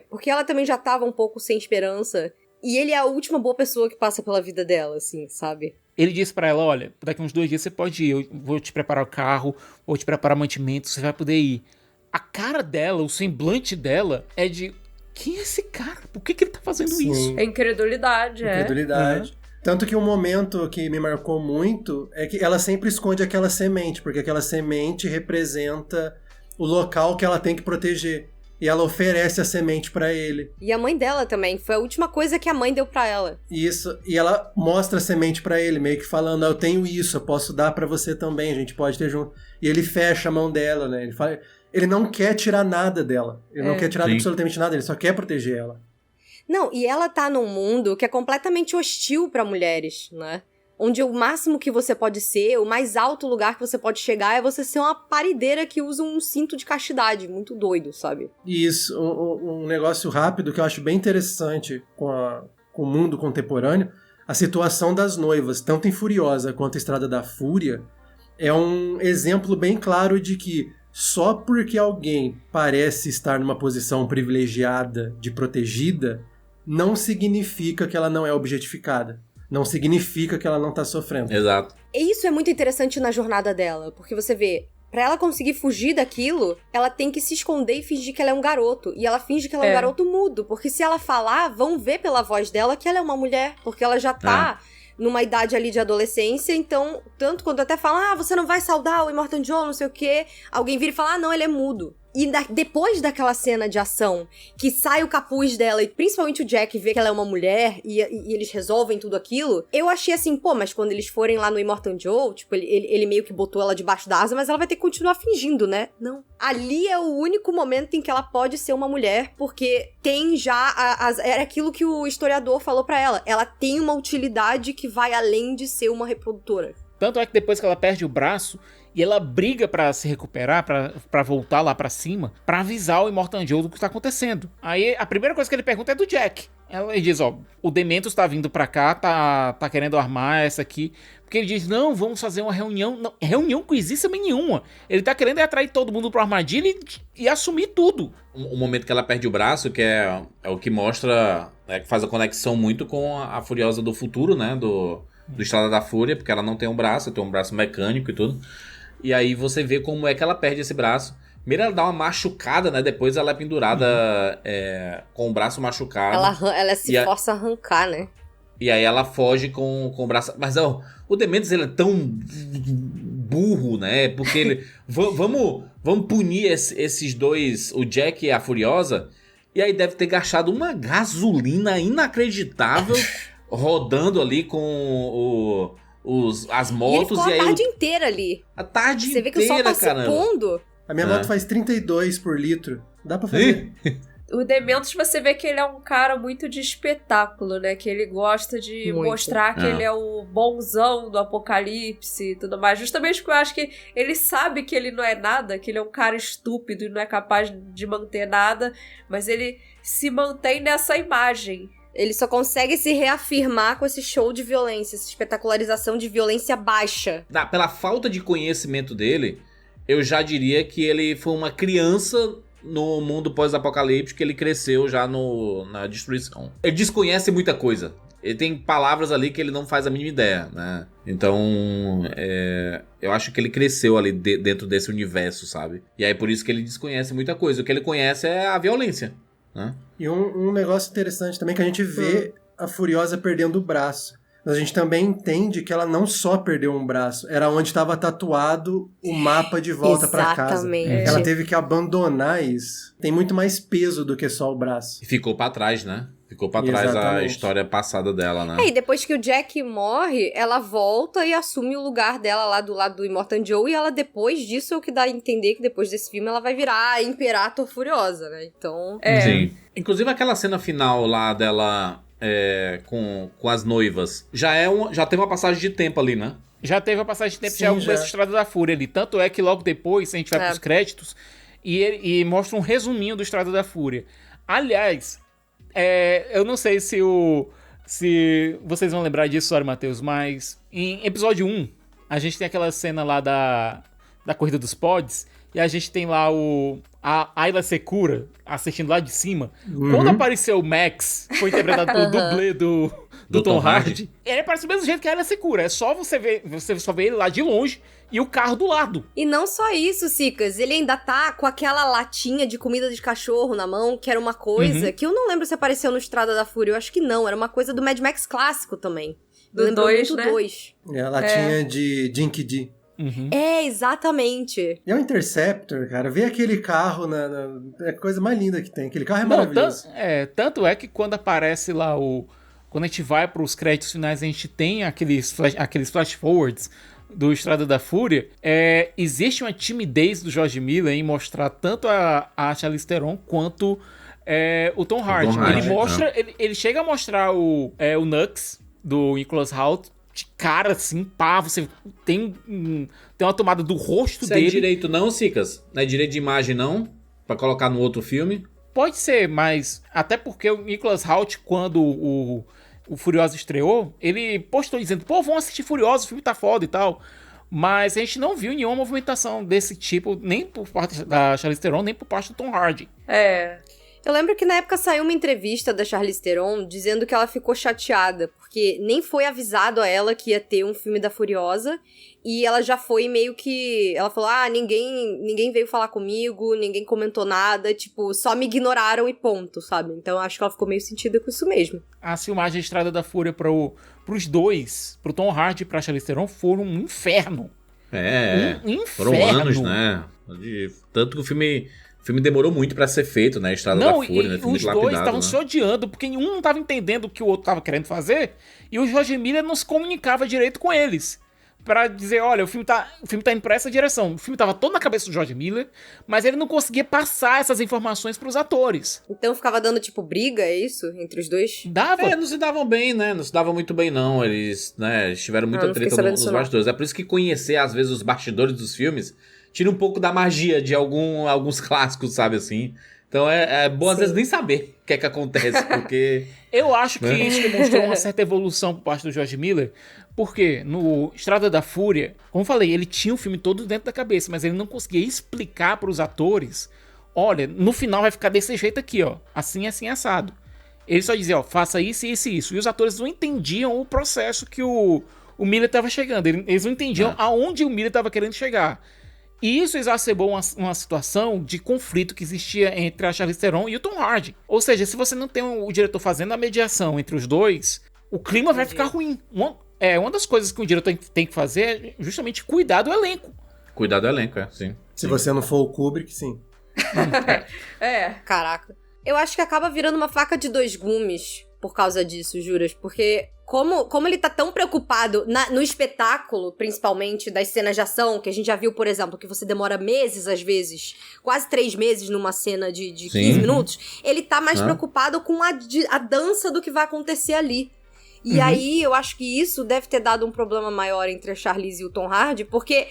Porque ela também já tava um pouco sem esperança. E ele é a última boa pessoa que passa pela vida dela, assim, sabe? Ele disse pra ela, olha, daqui uns 2 dias você pode ir, eu vou te preparar o carro, vou te preparar mantimento, você vai poder ir. A cara dela, o semblante dela é de, quem é esse cara? Por que ele tá fazendo isso? É incredulidade, Incredulidade. Tanto que um momento que me marcou muito é que ela sempre esconde aquela semente, porque aquela semente representa o local que ela tem que proteger. E ela oferece a semente pra ele. E a mãe dela também. Foi a última coisa que a mãe deu pra ela. Isso. E ela mostra a semente pra ele, meio que falando, eu tenho isso, eu posso dar pra você também, a gente pode ter junto. E ele fecha a mão dela, né? Ele não quer tirar nada dela. Ele não quer tirar absolutamente nada, ele só quer proteger ela. Não, e ela tá num mundo que é completamente hostil pra mulheres, né? Onde o máximo que você pode ser, o mais alto lugar que você pode chegar é você ser uma parideira que usa um cinto de castidade. Muito doido, sabe? Isso, um negócio rápido que eu acho bem interessante com o mundo contemporâneo, a situação das noivas, tanto em Furiosa quanto Estrada da Fúria, é um exemplo bem claro de que só porque alguém parece estar numa posição privilegiada de protegida, não significa que ela não é objetificada. Não significa que ela não tá sofrendo. Exato. E isso é muito interessante na jornada dela, porque você vê, pra ela conseguir fugir daquilo, ela tem que se esconder e fingir que ela é um garoto. E ela finge que ela é um garoto mudo, porque se ela falar, vão ver pela voz dela que ela é uma mulher, porque ela já tá numa idade ali de adolescência, então, tanto quando até falam, você não vai saudar o Immortan Joe, não sei o quê, alguém vira e fala, não, ele é mudo. E depois daquela cena de ação, que sai o capuz dela, e principalmente o Jack vê que ela é uma mulher, e eles resolvem tudo aquilo, eu achei assim, mas quando eles forem lá no Immortan Joe, tipo, ele meio que botou ela debaixo da asa, mas ela vai ter que continuar fingindo, né? Não. Ali é o único momento em que ela pode ser uma mulher, porque tem já, era aquilo que o historiador falou pra ela, ela tem uma utilidade que vai além de ser uma reprodutora. Tanto é que depois que ela perde o braço, e ela briga pra se recuperar, pra voltar lá pra cima, pra avisar o Immortan Joe do que tá acontecendo. Aí a primeira coisa que ele pergunta é do Jack. Ele diz, o Dementos tá vindo pra cá, tá querendo armar essa aqui. Porque ele diz, não, vamos fazer uma reunião. Não, reunião com existe nenhuma. Ele tá querendo atrair todo mundo pra armadilha e assumir tudo. O momento que ela perde o braço, que é o que mostra, que faz a conexão muito com a Furiosa do futuro, né, do Estrada da Fúria, porque ela não tem um braço, tem um braço mecânico e tudo. E aí você vê como é que ela perde esse braço. Primeiro ela dá uma machucada, né? Depois ela é pendurada com o braço machucado. Ela se força a arrancar, né? E aí ela foge com o braço... Mas o Dementos, ele é tão burro, né? Porque ele... vamos punir esses dois, o Jack e a Furiosa. E aí deve ter gastado uma gasolina inacreditável rodando ali com as motos. E ele ficou a tarde inteira ali. A tarde inteira, você vê que o sol tá se pondo. A minha moto faz 32 por litro. Dá pra fazer. O Dementos, você vê que ele é um cara muito de espetáculo, né? Que ele gosta de Muito. mostrar que ele é o bonzão do apocalipse e tudo mais. Justamente porque eu acho que ele sabe que ele não é nada, que ele é um cara estúpido e não é capaz de manter nada, mas ele se mantém nessa imagem. Ele só consegue se reafirmar com esse show de violência, essa espetacularização de violência baixa. Pela falta de conhecimento dele, eu já diria que ele foi uma criança no mundo pós-apocalíptico, ele cresceu já na destruição. Ele desconhece muita coisa. Ele tem palavras ali que ele não faz a mínima ideia, né? Então, eu acho que ele cresceu ali dentro desse universo, sabe? E aí por isso que ele desconhece muita coisa. O que ele conhece é a violência, né? E um negócio interessante também que a gente vê a Furiosa perdendo o braço. Mas a gente também entende que ela não só perdeu um braço, era onde estava tatuado o mapa de volta pra casa. Exatamente. Ela teve que abandonar isso. Tem muito mais peso do que só o braço. E ficou pra trás, né? Ficou pra trás a Exatamente. história passada dela, né? E depois que o Jack morre, ela volta e assume o lugar dela lá do lado do Immortan Joe, e ela, depois disso, é o que dá a entender que depois desse filme ela vai virar a Imperator Furiosa, né? Então... Sim. Inclusive aquela cena final lá dela com as noivas, já tem uma passagem de tempo ali, né? Já teve a passagem de tempo, Sim, já é o já. começo da Estrada da Fúria ali. Tanto é que logo depois a gente vai pros créditos e mostra um resuminho do Estrada da Fúria. Aliás, eu não sei se vocês vão lembrar disso, Sora e Matheus, mas em episódio 1, a gente tem aquela cena lá da Corrida dos Pods, e a gente tem lá a Ayla Secura assistindo lá de cima. Quando apareceu o Max, foi interpretado pelo dublê do Tom Hardy, ele aparece do mesmo jeito que a Ayla Secura. É só você só vê ele lá de longe e o carro do lado. E não só isso, Sicas, ele ainda tá com aquela latinha de comida de cachorro na mão, que era uma coisa que eu não lembro se apareceu no Estrada da Fúria, eu acho que não, era uma coisa do Mad Max clássico também. Do Lembrou 2, muito né? 2. É a latinha de Dinky D. Exatamente. E é o Interceptor, cara. Ver aquele carro é a coisa mais linda que tem. Aquele carro é maravilhoso. Tanto é que quando aparece lá quando a gente vai pros créditos finais, a gente tem aqueles flash forwards do Estrada da Fúria. Existe uma timidez do George Miller em mostrar tanto a Charlize Theron quanto o Tom Hardy. Ele chega a mostrar o Nux do Nicholas Hoult de cara assim, pá, você tem uma tomada do rosto Isso dele. é direito não, Sicas? Não é direito de imagem não? Pra colocar no outro filme? Pode ser, mas até porque o Nicholas Hoult, quando o Furiosa estreou, ele postou dizendo, pô, vamos assistir Furiosa, o filme tá foda e tal. Mas a gente não viu nenhuma movimentação desse tipo, nem por parte da Charlize Theron, nem por parte do Tom Hardy. Eu lembro que na época saiu uma entrevista da Charlize Theron dizendo que ela ficou chateada, porque nem foi avisado a ela que ia ter um filme da Furiosa, e ela já foi meio que... Ela falou, ninguém veio falar comigo, ninguém comentou nada, tipo, só me ignoraram e ponto, sabe? Então eu acho que ela ficou meio sentida com isso mesmo. A filmagem de Estrada da Fúria pros dois, pro Tom Hardy e pra Charlize Theron, foram um inferno. Um inferno. Foram anos, né? Tanto que o filme demorou muito pra ser feito, né? Estrada da Fúria, né? Filme Os dois estavam se odiando, porque um não tava entendendo o que o outro tava querendo fazer, e o George Miller não se comunicava direito com eles. Pra dizer, olha, o filme tá indo pra essa direção. O filme tava todo na cabeça do George Miller, mas ele não conseguia passar essas informações pros atores. Então ficava dando, tipo, briga, é isso? Entre os dois? Dava? Não se davam bem, né? Não se davam muito bem, não. Eles, né, tiveram muita treta nos bastidores. É por isso que conhecer, às vezes, os bastidores dos filmes tira um pouco da magia de alguns clássicos, sabe, assim. Então é bom, às vezes, nem saber o que é que acontece, porque... Eu acho que isso demonstrou uma certa evolução por parte do George Miller, porque no Estrada da Fúria, como eu falei, ele tinha o filme todo dentro da cabeça, mas ele não conseguia explicar pros atores, olha, no final vai ficar desse jeito aqui, ó, assim, assado. Ele só dizia, ó, faça isso, isso e isso. E os atores não entendiam o processo que o Miller estava chegando, eles não entendiam aonde o Miller estava querendo chegar. E isso exacerbou uma situação de conflito que existia entre a Charlize Theron e o Tom Hardy. Ou seja, se você não tem o diretor fazendo a mediação entre os dois, o clima vai ficar ruim. Uma das coisas que o diretor tem que fazer é justamente cuidar do elenco. Cuidar do elenco, sim. Se você não for o Kubrick, sim. Caraca. Eu acho que acaba virando uma faca de dois gumes por causa disso, juras. Porque como ele tá tão preocupado no espetáculo, principalmente das cenas de ação, que a gente já viu, por exemplo, que você demora meses, às vezes, quase 3 meses numa cena de 15 minutos, ele tá mais preocupado com a dança do que vai acontecer ali. E aí, eu acho que isso deve ter dado um problema maior entre a Charlize e o Tom Hardy, porque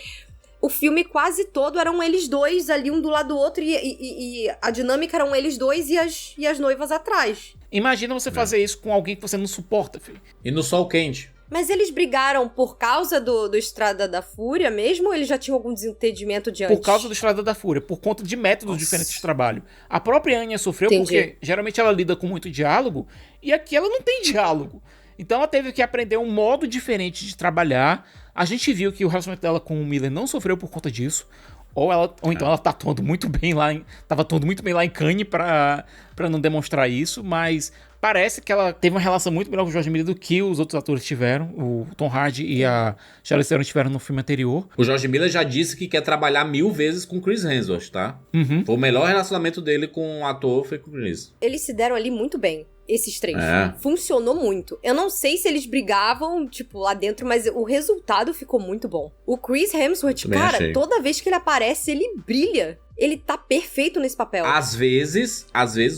o filme quase todo eram eles dois ali, um do lado do outro, e a dinâmica eram eles dois e as noivas atrás. Imagina você fazer isso com alguém que você não suporta, filho. E no sol quente. Mas eles brigaram por causa do Estrada da Fúria mesmo, ou eles já tinham algum desentendimento de antes? Por causa do Estrada da Fúria, por conta de métodos diferentes de trabalho. A própria Anya sofreu porque geralmente ela lida com muito diálogo, e aqui ela não tem diálogo. Então ela teve que aprender um modo diferente de trabalhar. A gente viu que o relacionamento dela com o Miller não sofreu por conta disso. Ou então ela tá atuando muito bem lá tava atuando muito bem lá em Cannes pra não demonstrar isso, mas parece que ela teve uma relação muito melhor com o George Miller do que os outros atores tiveram. O Tom Hardy e a Charlize Theron tiveram no filme anterior. O George Miller já disse que quer trabalhar 1000 vezes com o Chris Hemsworth, tá? Foi o melhor relacionamento dele com o ator, foi com o Chris. Eles se deram ali muito bem. Esses três. Funcionou muito. Eu não sei se eles brigavam, tipo, lá dentro, mas o resultado ficou muito bom. O Chris Hemsworth, cara, toda vez que ele aparece, ele brilha. Ele tá perfeito nesse papel. Às vezes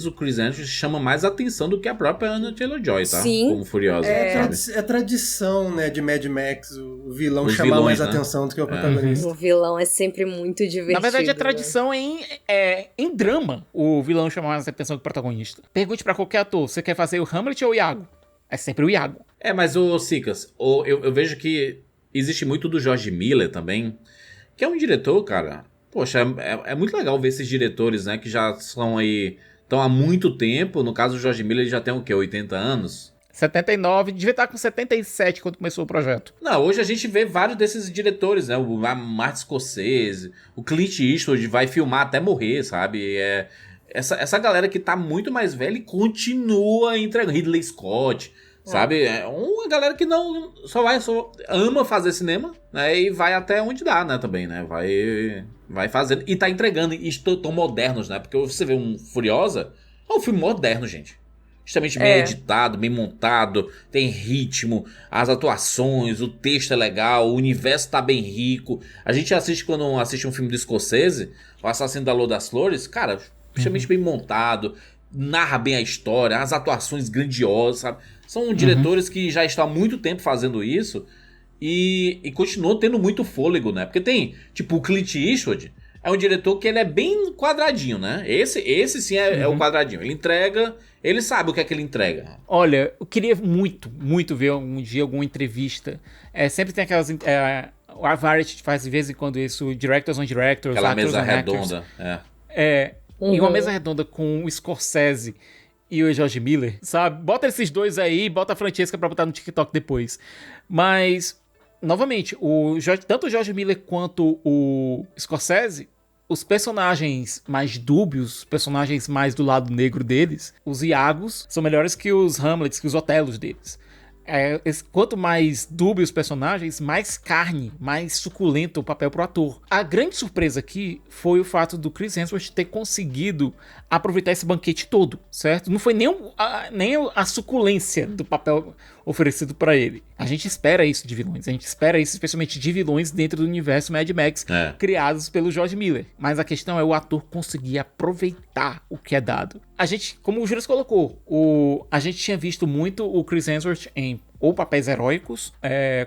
o Chris Hemsworth chama mais atenção do que a própria Anya Taylor-Joy, tá? Sim. Como Furiosa. É tradição, né, de Mad Max, o vilão chamar mais atenção do que o protagonista. O vilão é sempre muito divertido. Na verdade, é tradição em drama, o vilão chamar mais atenção do protagonista. Pergunte pra qualquer ator, você quer fazer o Hamlet ou o Iago? É sempre o Iago. Mas, Sicas, eu vejo que existe muito do George Miller também, que é um diretor, cara... Poxa, é muito legal ver esses diretores, né, que já são aí, estão há muito tempo. No caso do George Miller, ele já tem o quê, 80 anos? 79, devia estar com 77 quando começou o projeto. Não, hoje a gente vê vários desses diretores, né, o Martin Scorsese, o Clint Eastwood vai filmar até morrer, sabe? Essa galera que tá muito mais velha e continua entregando, Ridley Scott... Sabe? É uma galera que não só ama fazer cinema, né? E vai até onde dá, né? Também, né? Vai fazendo. E tá entregando. E tão modernos, né? Porque você vê um Furiosa, é um filme moderno, gente. Extremamente bem editado, bem montado, tem ritmo, as atuações, o texto é legal, o universo tá bem rico. A gente assiste quando assiste um filme do Scorsese, O Assassino da Lua das Flores, cara, extremamente bem montado, narra bem a história, as atuações grandiosas, sabe? São diretores que já estão há muito tempo fazendo isso e continuam tendo muito fôlego, né? Porque tem, tipo, o Clint Eastwood é um diretor que ele é bem quadradinho, né? Esse sim é o quadradinho. Ele entrega, ele sabe o que é que ele entrega. Olha, eu queria muito, muito ver um dia alguma entrevista. Sempre tem aquelas... a Variety faz de vez em quando isso, Directors on Directors, aquela Actors mesa on Actors. redonda, Em uma mesa redonda com o Scorsese e o George Miller, sabe? Bota esses dois aí, bota a Francesca pra botar no TikTok depois. Mas, novamente, tanto o George Miller quanto o Scorsese, os personagens mais dúbios, os personagens mais do lado negro deles, os Iagos, são melhores que os Hamlets, que os Otelos deles. Quanto mais dúbios os personagens, mais carne, mais suculento o papel pro ator. A grande surpresa aqui foi o fato do Chris Hemsworth ter conseguido aproveitar esse banquete todo, certo? Não foi nem a suculência do papel oferecido pra ele. A gente espera isso de vilões, a gente espera isso especialmente de vilões dentro do universo Mad Max, criados pelo George Miller. Mas a questão é o ator conseguir aproveitar o que é dado. A gente, como o Juras colocou, a gente tinha visto muito o Chris Hemsworth em ou papéis heróicos,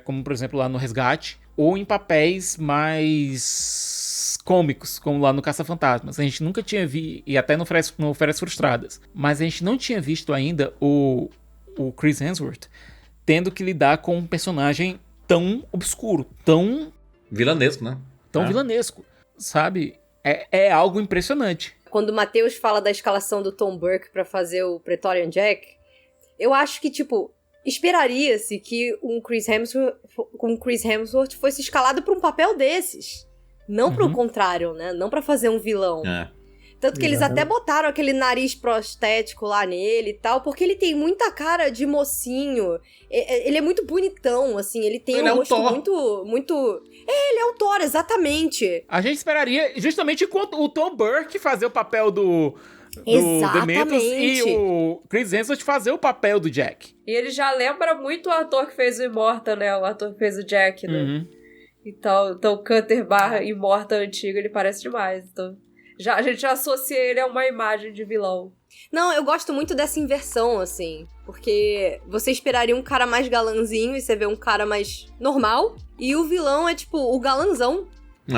como por exemplo lá no Resgate, ou em papéis mais cômicos, como lá no Caça-Fantasmas. A gente nunca tinha visto, e até no Férias Frustradas, mas a gente não tinha visto ainda o Chris Hemsworth tendo que lidar com um personagem tão obscuro, tão... vilanesco, né? Tão vilanesco, sabe? É algo impressionante. Quando o Matheus fala da escalação do Tom Burke pra fazer o Praetorian Jack, eu acho que, tipo, esperaria-se que um Chris Hemsworth fosse escalado pra um papel desses. Não pro contrário, né? Não pra fazer um vilão. Tanto que eles até botaram aquele nariz prostético lá nele e tal, porque ele tem muita cara de mocinho. Ele é muito bonitão, assim. Ele tem um rosto muito... ele é o Thor, exatamente. A gente esperaria justamente o Tom Burke fazer o papel do do Dementos e o Chris Hemsworth fazer o papel do Jack. E ele já lembra muito o ator que fez o Immortal, né? O ator que fez o Jack, né? Uhum. Então Cutter / Immortal antigo, ele parece demais. Então, a gente já associa ele a uma imagem de vilão. Não, eu gosto muito dessa inversão, assim. Porque você esperaria um cara mais galanzinho e você vê um cara mais normal. E o vilão é, tipo, o galanzão.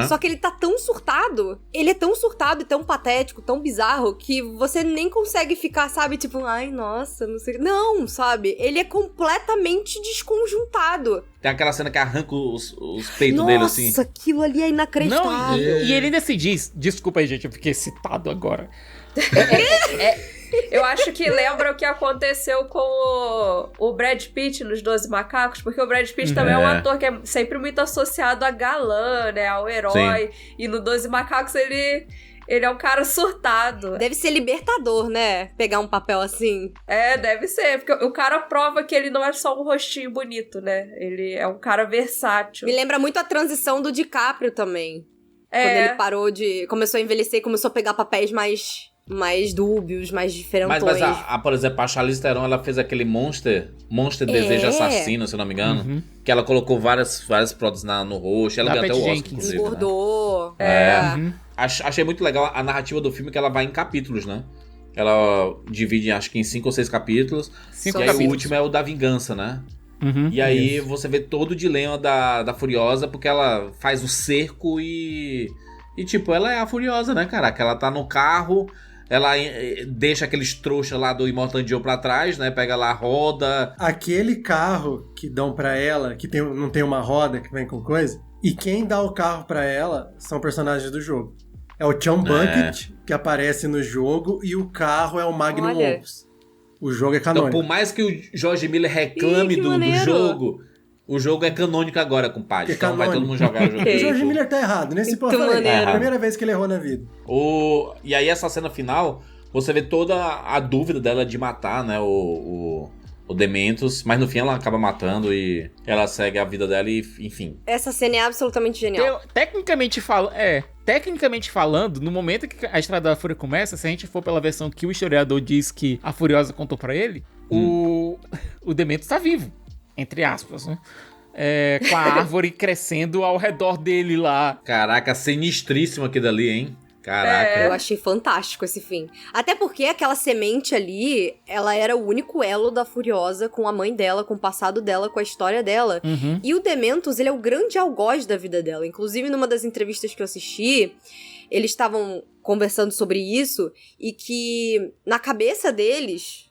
Só que ele tá tão surtado. Ele é tão surtado e tão patético, tão bizarro, que você nem consegue ficar, sabe? Tipo, ai, nossa, não sei. Não, sabe? Ele é completamente desconjuntado. Tem aquela cena que arranca os peitos dele, assim. Nossa, aquilo ali é inacreditável. Não, e ele ainda se diz... Desculpa aí, gente, eu fiquei excitado agora. Eu acho que lembra o que aconteceu com o Brad Pitt nos 12 Macacos, porque o Brad Pitt também é um ator que é sempre muito associado a galã, né, ao herói. Sim. E no 12 Macacos ele é um cara surtado. Deve ser libertador, né? Pegar um papel assim. É, deve ser, porque o cara prova que ele não é só um rostinho bonito, né? Ele é um cara versátil. Me lembra muito a transição do DiCaprio também. Quando ele começou a envelhecer e começou a pegar papéis mais dúbios, mais diferentões. Mas por exemplo, a Charlize Theron, ela fez aquele Monster Desejo Assassino, se eu não me engano. Uhum. Que ela colocou várias próteses no rosto. Ela ganhou até o Oscar, inclusive. Engordou. Né? Uhum. Achei muito legal a narrativa do filme, que ela vai em capítulos, né? Ela divide, acho que em 5 ou 6 capítulos. E aí o último é o da vingança, né? Uhum, e aí você vê todo o dilema da Furiosa, porque ela faz o cerco e tipo, ela é a Furiosa, né, caraca? Ela tá no carro, ela deixa aqueles trouxas lá do Immortal Joe pra trás, né? Pega lá a roda. Aquele carro que dão pra ela, que não tem uma roda, que vem com coisa, e quem dá o carro pra ela são personagens do jogo. É o John Bucket, que aparece no jogo, e o carro é o Magnum Opus. O jogo é canônico. Então, por mais que o George Miller reclame do jogo, o jogo é canônico agora, compadre. Então vai todo mundo jogar o jogo. O George Miller tá errado. Nesse ponto, é a primeira vez que ele errou na vida. E aí, essa cena final, você vê toda a dúvida dela de matar, né, o Dementos, mas no fim ela acaba matando e ela segue a vida dela e, enfim. Essa cena é absolutamente genial. Tecnicamente falando, no momento que a Estrada da Fúria começa, se a gente for pela versão que o historiador diz que a Furiosa contou pra ele, o Dementos tá vivo, entre aspas, né? Com a árvore crescendo ao redor dele lá. Caraca, sinistríssimo aquilo ali, hein? Caraca. Eu achei fantástico esse fim. Até porque aquela semente ali, ela era o único elo da Furiosa com a mãe dela, com o passado dela, com a história dela. Uhum. E o Dementos, ele é o grande algoz da vida dela. Inclusive, numa das entrevistas que eu assisti, eles estavam conversando sobre isso, e que na cabeça deles,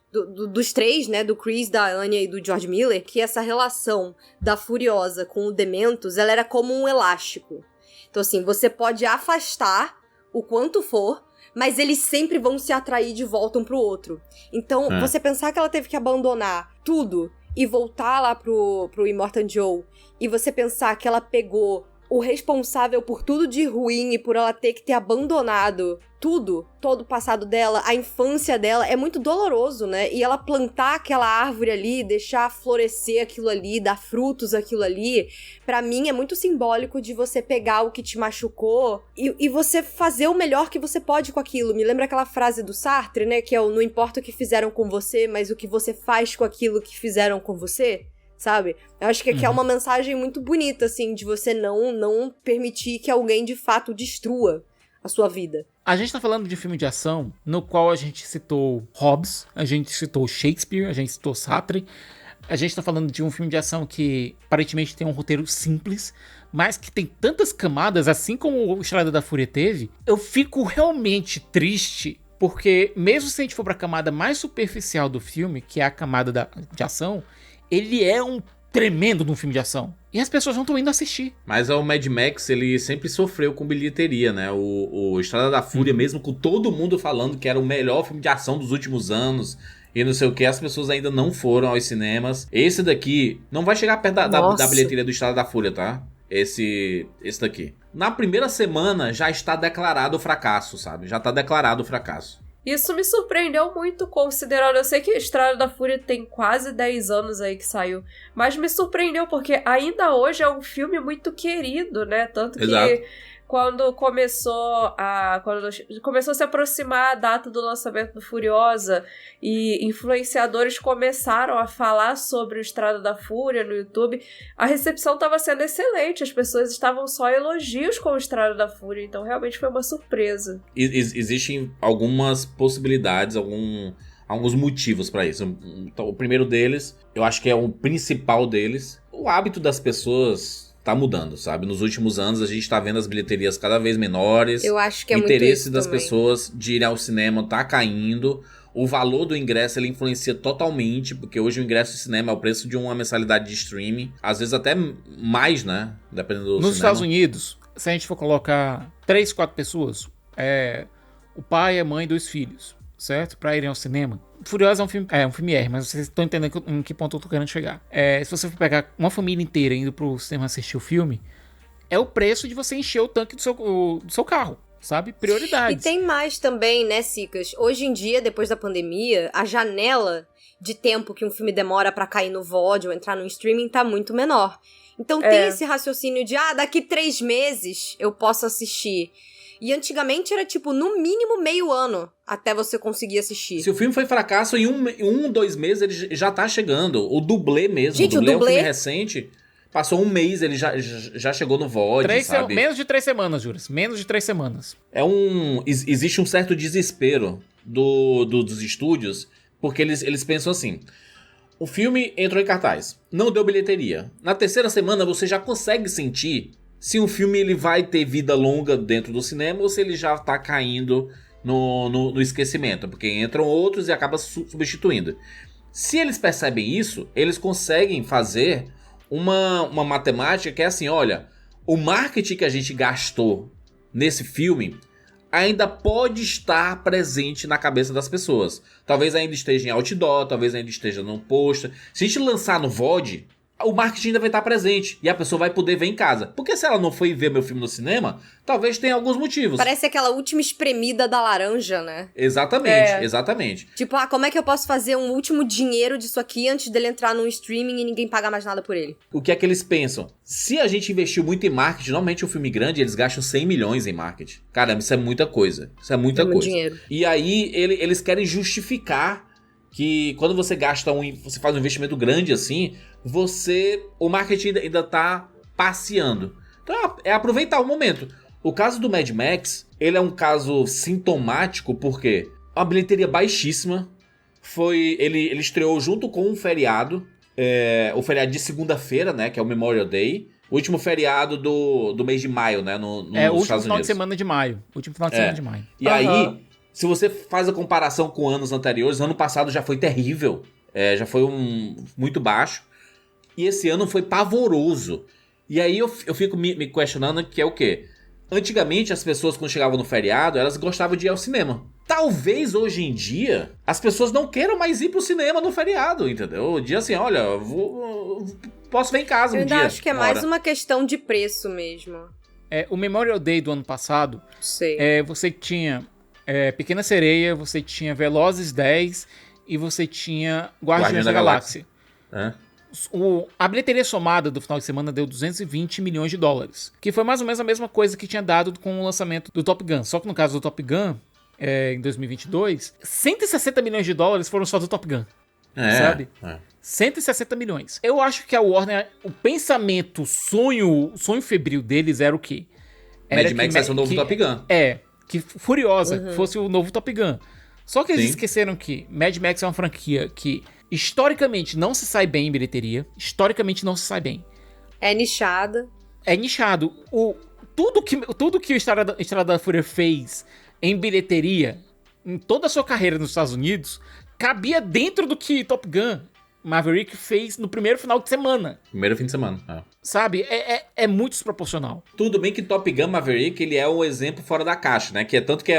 dos três, né, do Chris, da Anya e do George Miller, que essa relação da Furiosa com o Dementos, ela era como um elástico. Então, assim, você pode afastar o quanto for, mas eles sempre vão se atrair de volta um pro outro. Então, você pensar que ela teve que abandonar tudo e voltar lá pro Immortal Joe, e você pensar que ela pegou o responsável por tudo de ruim e por ela ter que ter abandonado tudo, todo o passado dela, a infância dela, é muito doloroso, né? E ela plantar aquela árvore ali, deixar florescer aquilo ali, dar frutos aquilo ali, pra mim é muito simbólico de você pegar o que te machucou e você fazer o melhor que você pode com aquilo. Me lembra aquela frase do Sartre, né? Que é o não importa o que fizeram com você, mas o que você faz com aquilo que fizeram com você. Sabe? Eu acho que aqui é uma mensagem muito bonita, assim, de você não permitir que alguém, de fato, destrua a sua vida. A gente tá falando de filme de ação no qual a gente citou Hobbes, a gente citou Shakespeare, a gente citou Sartre. A gente tá falando de um filme de ação que aparentemente tem um roteiro simples, mas que tem tantas camadas, assim como o Estrada da Fúria teve. Eu fico realmente triste, porque mesmo se a gente for pra camada mais superficial do filme, que é a camada de ação, ele é um tremendo de um filme de ação. E as pessoas não estão indo assistir. Mas o Mad Max, ele sempre sofreu com bilheteria, né? O Estrada da Fúria, mesmo com todo mundo falando que era o melhor filme de ação dos últimos anos e não sei o que, as pessoas ainda não foram aos cinemas. Esse daqui não vai chegar perto da bilheteria do Estrada da Fúria, tá? Esse daqui. Na primeira semana já está declarado o fracasso, sabe? Já está declarado o fracasso. Isso me surpreendeu muito, considerando... Eu sei que Estrada da Fúria tem quase 10 anos aí que saiu, mas me surpreendeu porque ainda hoje é um filme muito querido, né? Tanto que quando começou a se aproximar a data do lançamento do Furiosa e influenciadores começaram a falar sobre o Estrada da Fúria no YouTube, a recepção estava sendo excelente, as pessoas estavam só elogios com o Estrada da Fúria, então realmente foi uma surpresa. Existem algumas possibilidades, alguns motivos pra isso. Então, o primeiro deles, eu acho que é o principal deles, o hábito das pessoas tá mudando, sabe? Nos últimos anos a gente tá vendo as bilheterias cada vez menores. Eu acho que é o muito isso interesse das também. pessoas de ir ao cinema tá caindo. O valor do ingresso ele influencia totalmente, porque hoje o ingresso de cinema é o preço de uma mensalidade de streaming, às vezes até mais, né? Dependendo do Nos cinema. Estados Unidos, se a gente for colocar 3, 4 pessoas, o pai e a mãe, 2 filhos, certo? Pra irem ao cinema. Furiosa é um filme R, mas vocês estão entendendo em que ponto eu tô querendo chegar. Se você for pegar uma família inteira indo pro cinema assistir o filme, é o preço de você encher o tanque do seu carro, sabe? Prioridades. E tem mais também, né, Cicas? Hoje em dia, depois da pandemia, a janela de tempo que um filme demora pra cair no VOD ou entrar no streaming tá muito menor. Então tem esse raciocínio de, daqui 3 meses eu posso assistir. E antigamente era, tipo, no mínimo meio ano até você conseguir assistir. Se o filme foi fracasso, em 2 meses ele já tá chegando. O dublê mesmo. Gente, o dublê é um dublê... filme recente. Passou 1 mês, ele já chegou no VOD, sabe? Menos de 3 semanas, Juras. Menos de 3 semanas. Existe um certo desespero dos estúdios, porque eles pensam assim... O filme entrou em cartaz, não deu bilheteria. Na 3ª semana você já consegue sentir se um filme ele vai ter vida longa dentro do cinema ou se ele já tá caindo no esquecimento, porque entram outros e acaba substituindo. Se eles percebem isso, eles conseguem fazer uma matemática que é assim, olha, o marketing que a gente gastou nesse filme ainda pode estar presente na cabeça das pessoas. Talvez ainda esteja em outdoor, talvez ainda esteja no pôster. Se a gente lançar no VOD, o marketing ainda vai estar presente e a pessoa vai poder ver em casa. Porque se ela não foi ver meu filme no cinema, talvez tenha alguns motivos. Parece aquela última espremida da laranja, né? Exatamente. Tipo, como é que eu posso fazer um último dinheiro disso aqui antes dele entrar num streaming e ninguém pagar mais nada por ele? O que é que eles pensam? Se a gente investiu muito em marketing, normalmente um filme grande, eles gastam 100 milhões em marketing. Caramba, isso é muita coisa. Muito dinheiro. E aí, eles querem justificar que quando você você faz um investimento grande assim, o marketing ainda tá passeando. Então é aproveitar o momento. O caso do Mad Max, ele é um caso sintomático porque a bilheteria baixíssima, ele estreou junto com um feriado, o feriado de segunda-feira, né, que é o Memorial Day, o último feriado do mês de maio, né, nos Estados Unidos. O último final de semana de maio. E aí, se você faz a comparação com anos anteriores, ano passado já foi terrível, já foi muito baixo, e esse ano foi pavoroso. E aí eu fico me questionando que é o quê? Antigamente as pessoas quando chegavam no feriado, elas gostavam de ir ao cinema. Talvez hoje em dia as pessoas não queiram mais ir pro cinema no feriado, entendeu? O dia assim, olha, posso ver em casa um dia. Eu ainda acho que é mais uma questão de preço mesmo. O Memorial Day do ano passado, você tinha Pequena Sereia, você tinha Velozes 10 e você tinha Guardiões da Galáxia. A bilheteria somada do final de semana deu 220 milhões de dólares, que foi mais ou menos a mesma coisa que tinha dado com o lançamento do Top Gun. Só que no caso do Top Gun, em 2022, 160 milhões de dólares foram só do Top Gun. Sabe? 160 milhões. Eu acho que a Warner, o pensamento, sonho febril deles era o quê? Mad Max é o novo Top Gun. Que Furiosa fosse o novo Top Gun. Só que eles esqueceram que Mad Max é uma franquia que historicamente não se sai bem em bilheteria. Historicamente não se sai bem. É nichada. É nichado. Tudo que o Estrada da Fúria fez em bilheteria, em toda a sua carreira nos Estados Unidos, cabia dentro do que Top Gun Maverick fez no primeiro final de semana. Primeiro fim de semana, Sabe? É muito desproporcional. Tudo bem que Top Gun Maverick, ele é um exemplo fora da caixa, né? Que é tanto que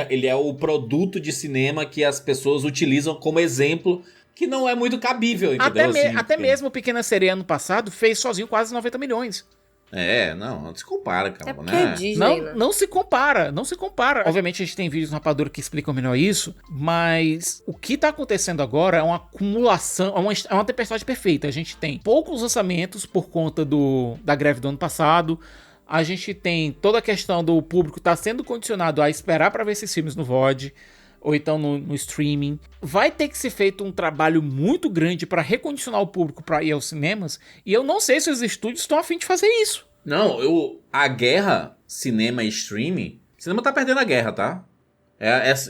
ele é o produto de cinema que as pessoas utilizam como exemplo, que não é muito cabível, entendeu? Até mesmo o Pequena Sereia ano passado fez sozinho quase 90 milhões. Não se compara, cara, porque é Disney, né? Não se compara. Obviamente a gente tem vídeos no Rapadura que explicam melhor isso, mas o que tá acontecendo agora é uma acumulação, é uma tempestade perfeita. A gente tem poucos lançamentos por conta da greve do ano passado, A gente tem toda a questão do público estar sendo condicionado a esperar para ver esses filmes no VOD, ou então no streaming. Vai ter que ser feito um trabalho muito grande para recondicionar o público para ir aos cinemas, e eu não sei se os estúdios estão a fim de fazer isso. Não, a guerra cinema e streaming, o cinema tá perdendo a guerra, tá?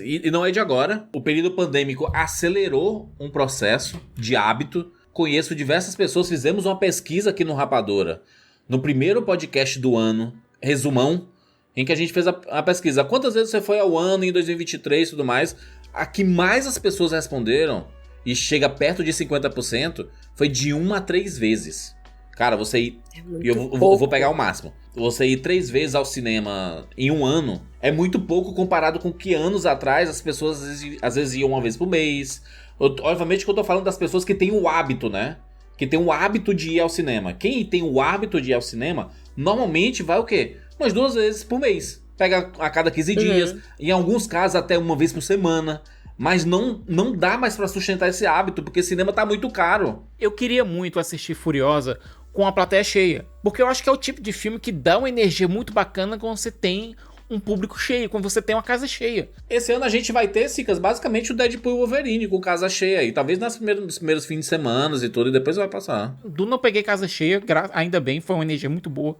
E não é de agora. O período pandêmico acelerou um processo de hábito. Conheço diversas pessoas, fizemos uma pesquisa aqui no Rapadura, no primeiro podcast do ano, resumão, em que a gente fez a pesquisa. Quantas vezes você foi ao ano em 2023 e tudo mais? A que mais as pessoas responderam, e chega perto de 50%, foi de 1 a 3 vezes. Cara, você ir... E eu vou pegar o máximo. Você ir 3 vezes ao cinema em um ano é muito pouco comparado com que anos atrás as pessoas às vezes iam uma vez por mês. Obviamente que eu tô falando das pessoas que têm o hábito, né? Que tem o hábito de ir ao cinema. Quem tem o hábito de ir ao cinema, normalmente vai o quê? Umas 2 vezes por mês. Pega a cada 15 dias. Em alguns casos até uma vez por semana. Mas não dá mais pra sustentar esse hábito, porque cinema tá muito caro. Eu queria muito assistir Furiosa com a plateia cheia, porque eu acho que é o tipo de filme que dá uma energia muito bacana quando você tem um público cheio, quando você tem uma casa cheia. Esse ano a gente vai ter, Cicas, basicamente o Deadpool e o Wolverine com casa cheia. E talvez nos primeiros fins de semana e tudo, e depois vai passar. Duna eu peguei casa cheia, ainda bem, foi uma energia muito boa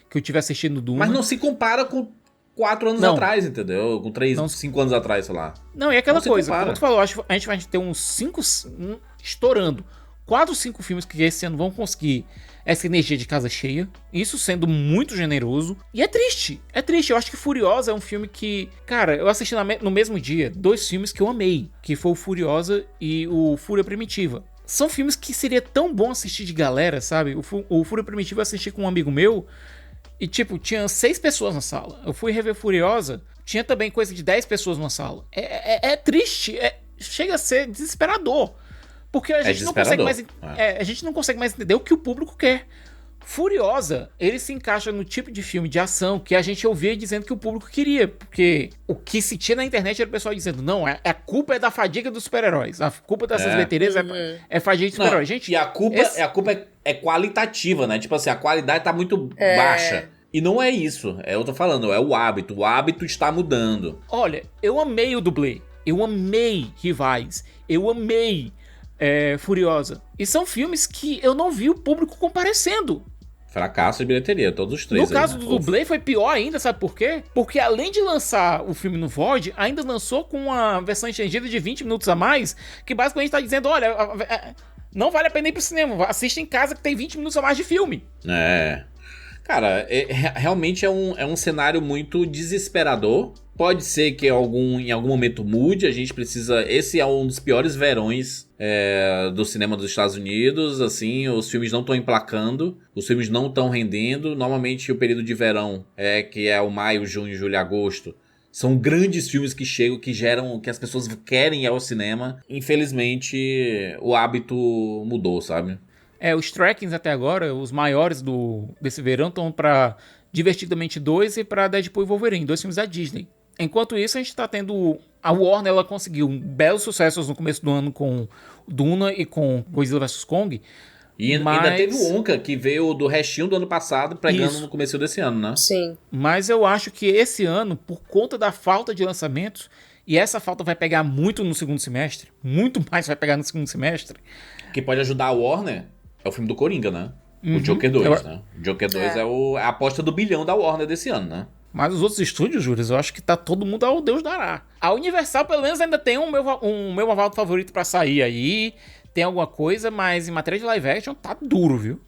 que eu tive assistindo Duna. Mas não se compara com 4 anos atrás, entendeu? Com 5 anos atrás, sei lá. Não, e aquela coisa, como tu falou, acho que a gente vai ter uns 5, estourando, 4 ou 5 filmes que esse ano vão conseguir essa energia de casa cheia, isso sendo muito generoso. E é triste, eu acho que Furiosa é um filme que, cara, eu assisti no mesmo dia 2 filmes que eu amei, que foi o Furiosa e o Fúria Primitiva. São filmes que seria tão bom assistir de galera, sabe? O Fúria Primitiva eu assisti com um amigo meu, e tipo, tinha 6 pessoas na sala. Eu fui rever Furiosa, tinha também coisa de 10 pessoas na sala. É triste, chega a ser desesperador. Porque a gente não consegue mais entender o que o público quer. Furiosa, ele se encaixa no tipo de filme de ação que a gente ouvia dizendo que o público queria. Porque o que se tinha na internet era o pessoal dizendo, não, a culpa é da fadiga dos super-heróis. A culpa dessas bilheterias é fadiga dos super-heróis. Gente, e a culpa é qualitativa, né? Tipo assim, a qualidade tá muito baixa. E não é isso. Eu tô falando, é o hábito. O hábito está mudando. Olha, eu amei o dublê. Eu amei Rivais. Eu amei Furiosa. E são filmes que eu não vi o público comparecendo. Fracasso de bilheteria, todos os 3. No caso do dublê foi pior ainda, sabe por quê? Porque além de lançar o filme no VOD, ainda lançou com uma versão estendida de 20 minutos a mais, que basicamente tá dizendo, olha, não vale a pena ir pro cinema, assista em casa que tem 20 minutos a mais de filme. Cara, realmente é um cenário muito desesperador. Pode ser que em algum momento mude, a gente precisa... Esse é um dos piores verões do cinema dos Estados Unidos, assim, os filmes não estão emplacando, os filmes não estão rendendo. Normalmente o período de verão, que é o maio, junho, julho e agosto, são grandes filmes que chegam, que as pessoas querem ir ao cinema. Infelizmente, o hábito mudou, sabe? Os trackings até agora, os maiores desse verão, estão pra Divertidamente 2 e pra Deadpool e Wolverine, 2 filmes da Disney. Enquanto isso, a gente tá tendo... A Warner, ela conseguiu belos sucessos no começo do ano com Duna e com Godzilla vs Kong. E ainda teve o Wonka, que veio do restinho do ano passado, pregando no começo desse ano, né? Sim. Mas eu acho que esse ano, por conta da falta de lançamentos, e essa falta vai pegar muito no segundo semestre, muito mais vai pegar no segundo semestre. Que pode ajudar a Warner é o filme do Coringa, né? O Joker 2, né? O Joker 2 é a aposta do bilhão da Warner desse ano, né? Mas os outros estúdios, Júlio, eu acho que tá todo mundo ao Deus dará. A Universal, pelo menos, ainda tem um meu Marvel favorito pra sair aí. Tem alguma coisa, mas em matéria de live action tá duro, viu?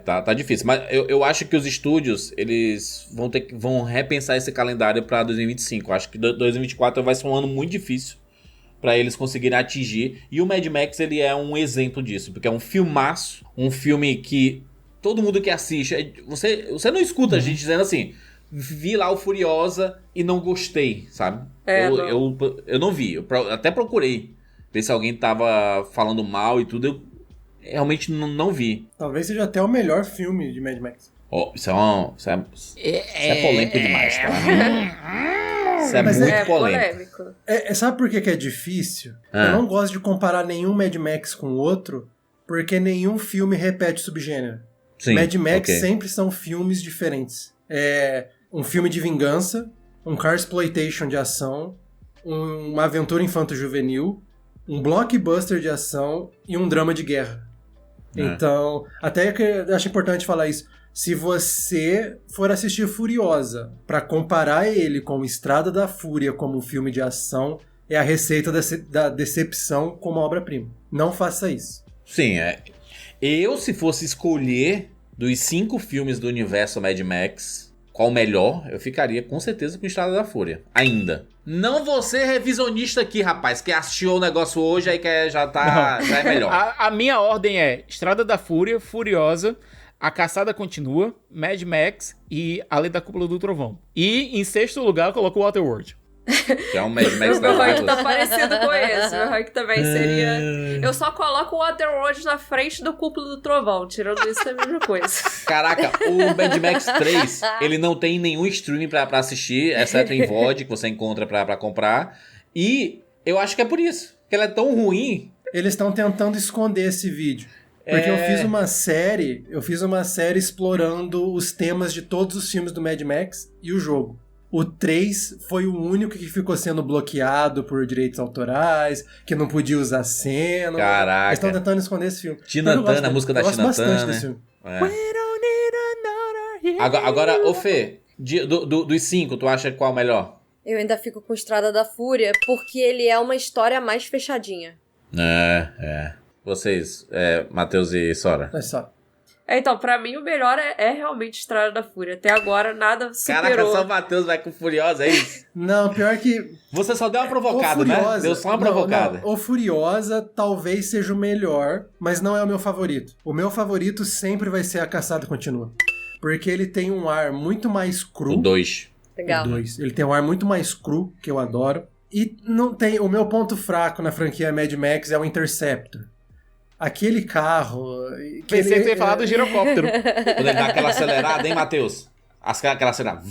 Tá difícil. Mas eu acho que os estúdios, eles vão repensar esse calendário pra 2025. Eu acho que 2024 vai ser um ano muito difícil pra eles conseguirem atingir. E o Mad Max, ele é um exemplo disso. Porque é um filmaço, um filme que todo mundo que assiste... Você não escuta a gente dizendo assim... Vi lá o Furiosa e não gostei, sabe? Eu não vi. Eu até procurei ver se alguém tava falando mal e tudo. Eu realmente não vi. Talvez seja até o melhor filme de Mad Max. Isso é polêmico demais, tá? Isso é muito polêmico. Sabe por que é difícil? Eu não gosto de comparar nenhum Mad Max com o outro, porque nenhum filme repete subgênero. Sim, Mad Max sempre são filmes diferentes. é um filme de vingança, um carsploitation de ação, uma aventura infanto-juvenil, um blockbuster de ação e um drama de guerra. Então, até que eu acho importante falar isso. Se você for assistir Furiosa pra comparar ele com Estrada da Fúria como um filme de ação, é a receita da decepção como obra-prima. Não faça isso. Sim, eu, se fosse escolher dos 5 filmes do universo Mad Max, qual o melhor, eu ficaria com certeza com Estrada da Fúria. Ainda. Não vou ser revisionista aqui, rapaz, que assistiu o negócio hoje aí que já é melhor. A minha ordem é Estrada da Fúria, Furiosa, A Caçada Continua, Mad Max e Além da Cúpula do Trovão. E em 6º lugar eu coloco o Waterworld. Que é um Mad Max O da meu rank Águas. tá parecido com esse. Meu rank também seria... Eu só coloco o Waterworld na frente do Cúpula do Trovão. Tirando isso, é a mesma coisa. Caraca, o Mad Max 3, ele não tem nenhum streaming pra assistir, exceto em VOD, que você encontra pra comprar. E eu acho que é por isso, que ele é tão ruim. Eles estão tentando esconder esse vídeo. Porque eu fiz uma série explorando os temas de todos os filmes do Mad Max e o jogo. O 3 foi o único que ficou sendo bloqueado por direitos autorais, que não podia usar cena. Caraca. Eles estão tentando esconder esse filme. Tinantana, a música da Tinantana, né? Desse filme. Agora, ô Fê, dos 5, tu acha qual é o melhor? Eu ainda fico com Estrada da Fúria, porque ele é uma história mais fechadinha. Vocês, Matheus e Sora. É só. Então, pra mim, o melhor é realmente Estrada da Fúria. Até agora, nada superou. Caraca, só o Matheus vai com Furiosa, é isso? Não, pior que... Você só deu uma provocada, né? Deu só uma provocada. Não. O Furiosa talvez seja o melhor, mas não é o meu favorito. O meu favorito sempre vai ser A Caçada Continua. Porque ele tem um ar muito mais cru. O 2. Legal. O 2. Ele tem um ar muito mais cru, que eu adoro. E não tem... O meu ponto fraco na franquia Mad Max é o Interceptor. Aquele carro... Pensei que você ia falar do girocóptero. Quando ele dá aquela acelerada, hein, Matheus? Aquela acelerada.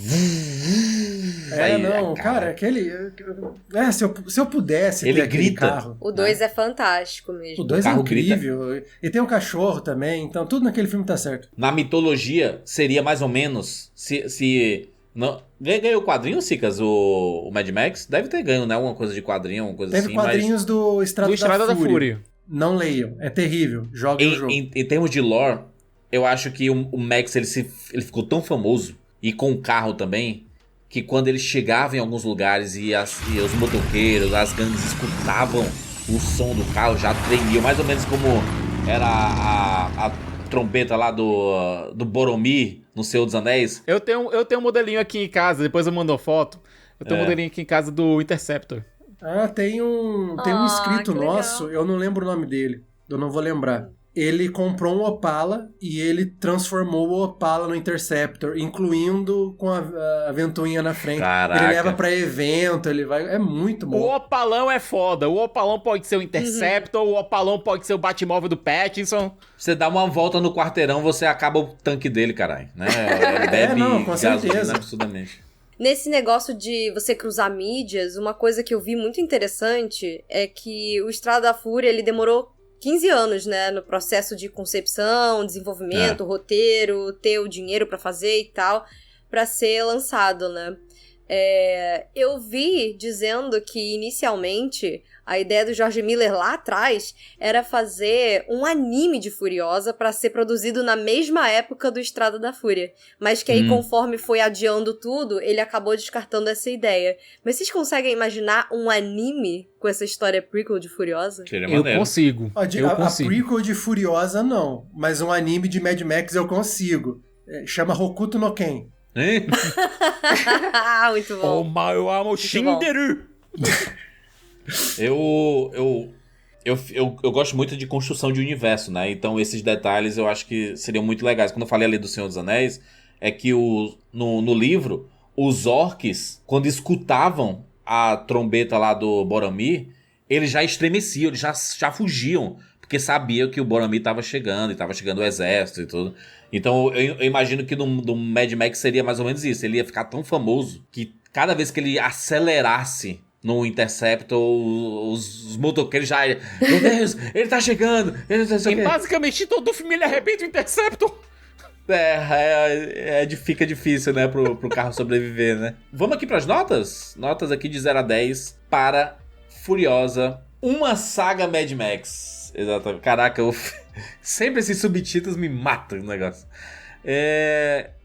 Cara, aquele... se eu pudesse ele ter aquele grita. carro... O 2 é fantástico mesmo. O 2 é carro incrível. E tem um cachorro também, então tudo naquele filme tá certo. Na mitologia, seria mais ou menos... Não, ganhou o quadrinho, Cicas, o Mad Max? Deve ter ganho, né? Alguma coisa de quadrinho, alguma coisa Teve assim. quadrinhos do Estrada da Fúria. Fúria. Não leiam, é terrível. Joguem o jogo. Em termos de lore, eu acho que o Max ele ficou tão famoso, e com o carro também, que quando ele chegava em alguns lugares e os motoqueiros, as gangues escutavam o som do carro, já tremiam, mais ou menos como era a trombeta lá do Boromir no Senhor dos Anéis. Eu tenho um modelinho aqui em casa, depois eu mando foto. Eu tenho um modelinho aqui em casa do Interceptor. Tem um inscrito nosso, eu não lembro o nome dele, eu não vou lembrar. Ele comprou um Opala e ele transformou o Opala no Interceptor, incluindo com a ventoinha na frente. Caraca. Ele leva pra evento, ele vai... É muito bom. O Opalão é foda. O Opalão pode ser o Interceptor, o Opalão pode ser o Batmóvel do Pattinson. Você dá uma volta no quarteirão, você acaba o tanque dele, caralho. Né? Bebe com gasolina certeza. absurdamente. Nesse negócio de você cruzar mídias, uma coisa que eu vi muito interessante é que o Estrada da Fúria, ele demorou 15 anos, né, no processo de concepção, desenvolvimento, roteiro, ter o dinheiro pra fazer e tal, pra ser lançado, né. Eu vi dizendo que, inicialmente, a ideia do George Miller lá atrás era fazer um anime de Furiosa pra ser produzido na mesma época do Estrada da Fúria. Mas que aí, conforme foi adiando tudo, ele acabou descartando essa ideia. Mas vocês conseguem imaginar um anime com essa história prequel de Furiosa? Eu consigo. A prequel de Furiosa, não. Mas um anime de Mad Max eu consigo. Chama Hokuto no Ken. Muito bom. Eu amo Shinderu. Eu gosto muito de construção de universo, né? Então esses detalhes eu acho que seriam muito legais. Quando eu falei ali do Senhor dos Anéis, é que no livro, os orcs, quando escutavam a trombeta lá do Boromir, eles já estremeciam, eles já fugiam, porque sabiam que o Boromir estava chegando, e estava chegando o exército e tudo. Então eu imagino que no Mad Max seria mais ou menos isso. Ele ia ficar tão famoso que cada vez que ele acelerasse no Interceptor, os motoqueiros já... Meu Deus, ele tá chegando! E basicamente todo o filme ele arrebenta o Interceptor. Fica difícil, né, pro carro sobreviver, né? Vamos aqui pras notas? Notas aqui de 0 a 10 para Furiosa, uma saga Mad Max. Exatamente. Caraca, sempre esses subtítulos me matam o negócio.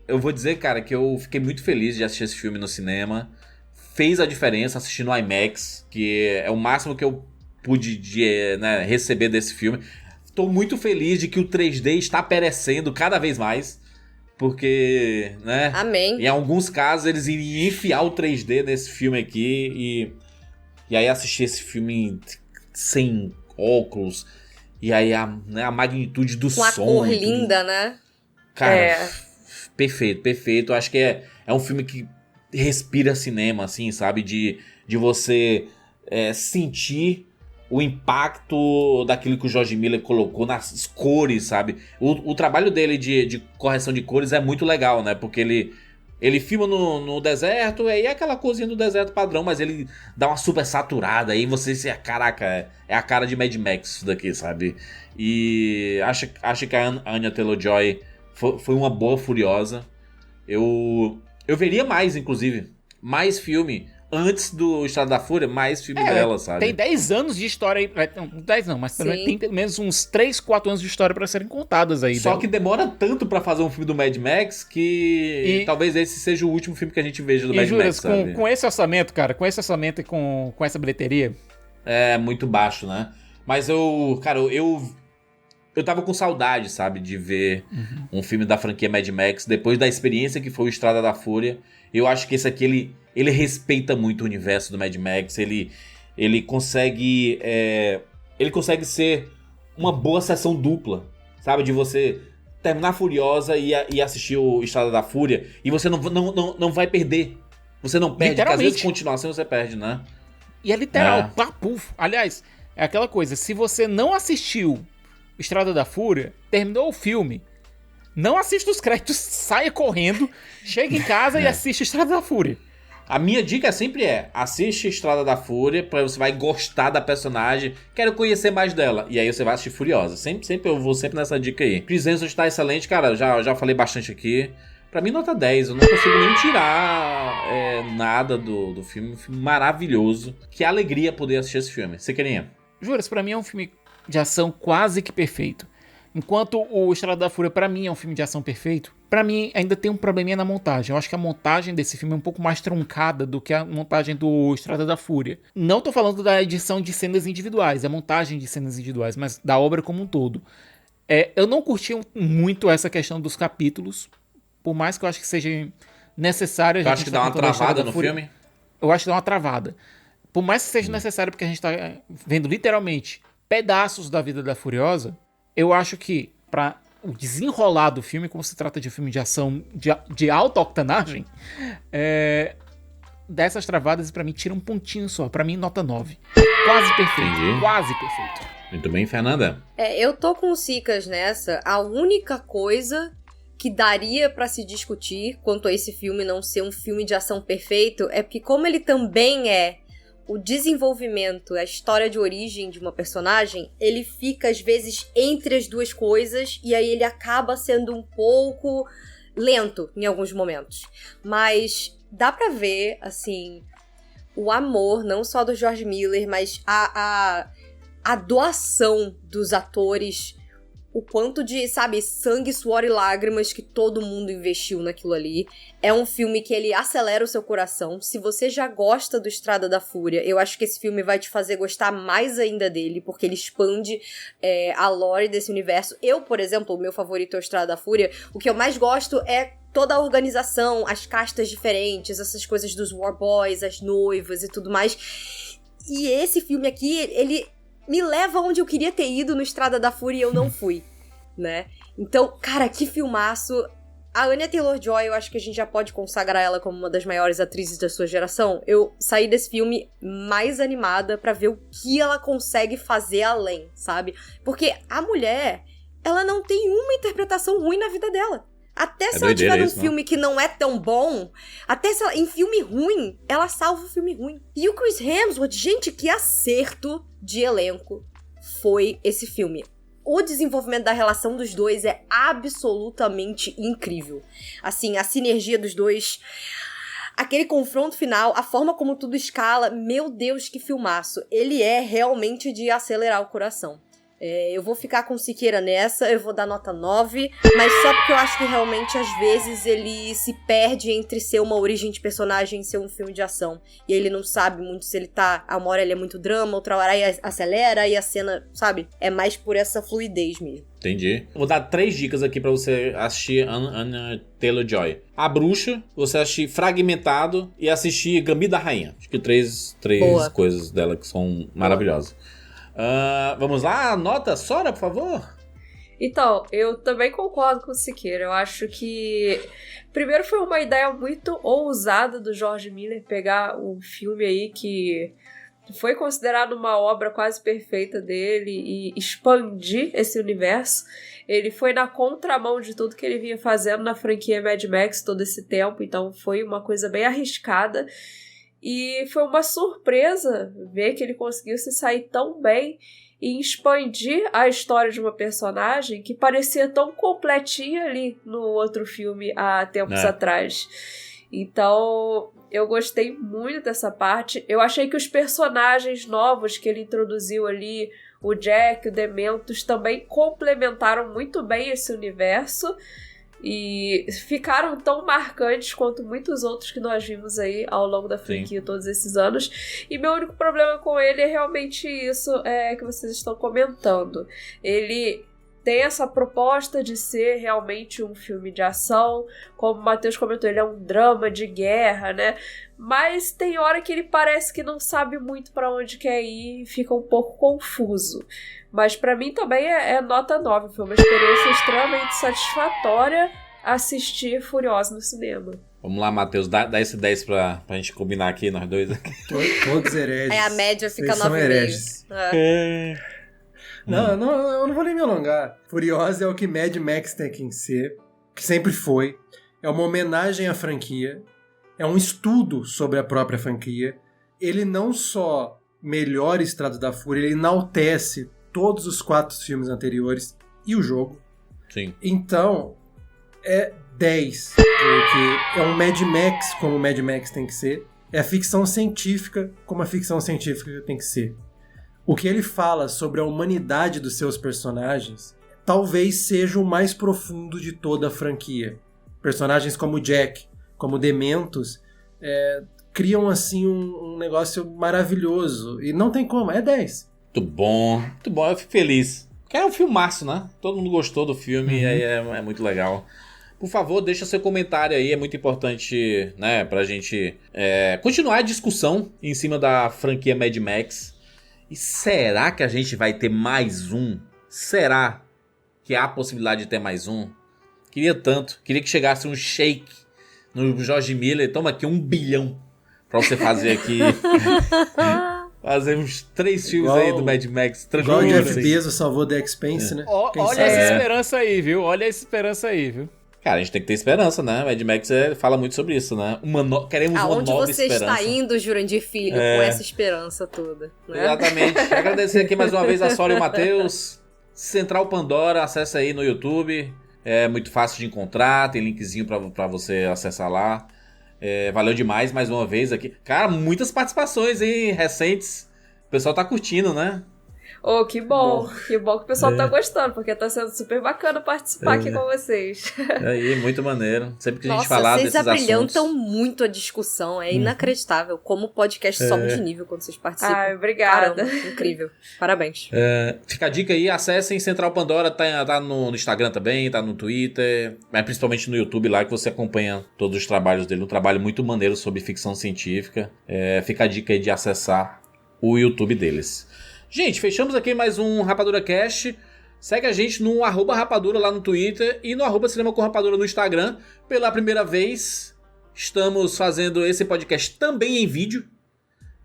Eu vou dizer, cara, que eu fiquei muito feliz de assistir esse filme no cinema. Fez a diferença assistir no IMAX, que é o máximo que eu pude receber desse filme. Tô muito feliz de que o 3D está perecendo cada vez mais. Porque, né? Amém. Em alguns casos eles iriam enfiar o 3D nesse filme aqui. E aí assistir esse filme sem óculos. E aí a magnitude do som. Com a cor linda, né? Cara, perfeito. Acho que é um filme que respira cinema, assim, sabe? De você sentir o impacto daquilo que o George Miller colocou nas cores, sabe? O trabalho dele de correção de cores é muito legal, né? Porque ele filma no deserto, e é aquela cozinha do deserto padrão, mas ele dá uma super saturada, aí você se caraca, é a cara de Mad Max isso daqui, sabe? E acho que a Anya Taylor-Joy foi uma boa Furiosa. Eu veria mais, inclusive, mais filme. Antes do Estrada da Fúria, mais filme dela, sabe? Tem 10 anos de história aí. Não, 10 não, mas tem pelo menos uns 3, 4 anos de história pra serem contadas aí. Só que demora tanto pra fazer um filme do Mad Max que talvez esse seja o último filme que a gente veja do Mad Max, sabe? Com esse orçamento, cara, com esse orçamento e com essa bilheteria... É muito baixo, né? Mas eu tava com saudade, sabe? De ver um filme da franquia Mad Max depois da experiência que foi o Estrada da Fúria. Eu acho que esse aqui, ele respeita muito o universo do Mad Max. Ele consegue ser uma boa sessão dupla, sabe? De você terminar Furiosa e assistir o Estrada da Fúria. E você não vai perder. Você não perde, porque às vezes continuação você perde, né? E é literal, Aliás, é aquela coisa, se você não assistiu Estrada da Fúria, terminou o filme, não assista os créditos, saia correndo, chega em casa e assiste Estrada da Fúria. A minha dica sempre assiste Estrada da Fúria, porque você vai gostar da personagem, quero conhecer mais dela, e aí você vai assistir Furiosa. Eu vou sempre nessa dica aí. Chris Hemsworth está excelente, cara, já falei bastante aqui. Pra mim, nota 10, eu não consigo nem tirar nada do filme. Um filme maravilhoso. Que alegria poder assistir esse filme. Você queria? Juras, pra mim é um filme de ação quase que perfeito. Enquanto o Estrada da Fúria, pra mim, é um filme de ação perfeito, pra mim ainda tem um probleminha na montagem. Eu acho que a montagem desse filme é um pouco mais truncada do que a montagem do Estrada da Fúria. Não tô falando da edição de cenas individuais, a montagem de cenas individuais, mas da obra como um todo. Eu não curti muito essa questão dos capítulos, por mais que eu acho que seja necessário... Eu acho que dá uma travada no filme? Eu acho que dá uma travada. Por mais que seja necessário, porque a gente tá vendo literalmente pedaços da vida da Furiosa, eu acho que para o desenrolar do filme, como se trata de um filme de ação de alta octanagem, dessas travadas, pra mim, tira um pontinho só. Pra mim, nota 9. Quase perfeito. Entendi. Quase perfeito. Muito bem, Fernanda. Eu tô com o Sicas nessa. A única coisa que daria pra se discutir quanto a esse filme não ser um filme de ação perfeito é porque, como ele também é o desenvolvimento, a história de origem de uma personagem, ele fica às vezes entre as duas coisas e aí ele acaba sendo um pouco lento em alguns momentos. Mas dá pra ver, assim, o amor, não só do George Miller, mas a doação dos atores, o quanto de, sabe, sangue, suor e lágrimas que todo mundo investiu naquilo ali. É um filme que ele acelera o seu coração. Se você já gosta do Estrada da Fúria, eu acho que esse filme vai te fazer gostar mais ainda dele, porque ele expande a lore desse universo. Eu, por exemplo, o meu favorito é o Estrada da Fúria. O que eu mais gosto é toda a organização, as castas diferentes, essas coisas dos War Boys, as noivas e tudo mais. E esse filme aqui, ele me leva onde eu queria ter ido no Estrada da Fúria e eu não fui, né? Então, cara, que filmaço. A Anya Taylor-Joy, eu acho que a gente já pode consagrar ela como uma das maiores atrizes da sua geração. Eu saí desse filme mais animada pra ver o que ela consegue fazer além, sabe? Porque a mulher, ela não tem uma interpretação ruim na vida dela. Até se ela tiver num filme que não é tão bom, até se ela, em filme ruim, ela salva o filme ruim. E o Chris Hemsworth, gente, que acerto de elenco foi esse filme. o desenvolvimento da relação dos dois é absolutamente incrível. Assim, a sinergia dos dois, aquele confronto final, a forma como tudo escala, meu Deus, que filmaço. Ele é realmente de acelerar o coração. Eu vou ficar com o Siqueira nessa, eu vou dar nota 9, mas só porque eu acho que realmente, às vezes, ele se perde entre ser uma origem de personagem e ser um filme de ação. E ele não sabe muito se ele tá... Uma hora ele é muito drama, outra hora ele acelera, e a cena, sabe? É mais por essa fluidez mesmo. Entendi. Vou dar 3 dicas aqui pra você assistir Anya Taylor-Joy. A Bruxa, você assistir Fragmentado e assistir Gambito da Rainha. Acho que três coisas dela que são maravilhosas. Vamos lá, nota, Sora, por favor. Então, eu também concordo com o Siqueira. Eu acho que primeiro foi uma ideia muito ousada do George Miller pegar um filme aí que foi considerado uma obra quase perfeita dele e expandir esse universo. Ele foi na contramão de tudo que ele vinha fazendo na franquia Mad Max todo esse tempo, então foi uma coisa bem arriscada. E foi uma surpresa ver que ele conseguiu se sair tão bem e expandir a história de uma personagem que parecia tão completinha ali no outro filme há tempos atrás. Então, eu gostei muito dessa parte. Eu achei que os personagens novos que ele introduziu ali, o Jack, o Dementos, também complementaram muito bem esse universo. E ficaram tão marcantes quanto muitos outros que nós vimos aí ao longo da franquia todos esses anos. E meu único problema com ele é realmente isso que vocês estão comentando. Ele tem essa proposta de ser realmente um filme de ação. Como o Matheus comentou, ele é um drama de guerra, né? Mas tem hora que ele parece que não sabe muito pra onde quer ir e fica um pouco confuso. Mas pra mim também é nota 9. Foi uma experiência extremamente satisfatória assistir Furiosa no cinema. Vamos lá, Matheus, dá esse 10 pra gente combinar aqui, nós dois. Todos hereges. A média fica 9,5. Não, eu não vou nem me alongar. Furiosa é o que Mad Max tem que ser, que sempre foi. É uma homenagem à franquia. É um estudo sobre a própria franquia. Ele não só melhora Estrada da Fúria, ele enaltece todos os 4 filmes anteriores e o jogo. Sim. Então, é 10. Porque é um Mad Max como o Mad Max tem que ser. É a ficção científica como a ficção científica tem que ser. O que ele fala sobre a humanidade dos seus personagens talvez seja o mais profundo de toda a franquia. Personagens como Jack, como Dementos, criam assim um negócio maravilhoso. E não tem como, é 10. Muito bom, eu fico feliz. Porque é um filmaço, né? Todo mundo gostou do filme e aí é muito legal. Por favor, deixa seu comentário aí, é muito importante, né, pra gente continuar a discussão em cima da franquia Mad Max. E será que a gente vai ter mais um? Será que há a possibilidade de ter mais um? Queria tanto, queria que chegasse um shake no George Miller. Toma aqui 1 bilhão pra você fazer aqui. Fazer uns 3 filmes aí do Mad Max. Igual o Jeff Bezos salvou The Expanse, né? Olha essa esperança aí, viu? Olha essa esperança aí, viu? Cara, a gente tem que ter esperança, né? Mad Max fala muito sobre isso, né? Queremos uma nova esperança. Aonde você está indo, Jurandir Filho, com essa esperança toda? Né? Exatamente. Agradecer aqui mais uma vez a Sora e o Matheus. Central Pandora, acessa aí no YouTube. É muito fácil de encontrar, tem linkzinho pra você acessar lá. Valeu demais mais uma vez aqui. Cara, muitas participações, hein, recentes. O pessoal tá curtindo, né? Oh, que bom. Que bom que o pessoal tá gostando, porque tá sendo super bacana participar aqui com vocês. Aí, muito maneiro. Sempre que a gente falar desses assuntos... Vocês abrilhantam muito a discussão. É inacreditável como o podcast sobe de nível quando vocês participam. Ai, obrigada. Caramba, incrível. Parabéns. Fica a dica aí, acessem Central Pandora, tá no Instagram também, tá no Twitter, mas principalmente no YouTube lá que você acompanha todos os trabalhos dele. Um trabalho muito maneiro sobre ficção científica. Fica a dica aí de acessar o YouTube deles. Gente, fechamos aqui mais um Rapadura Cast. Segue a gente no @rapadura lá no Twitter e no @cinema com rapadura no Instagram. Pela primeira vez, estamos fazendo esse podcast também em vídeo.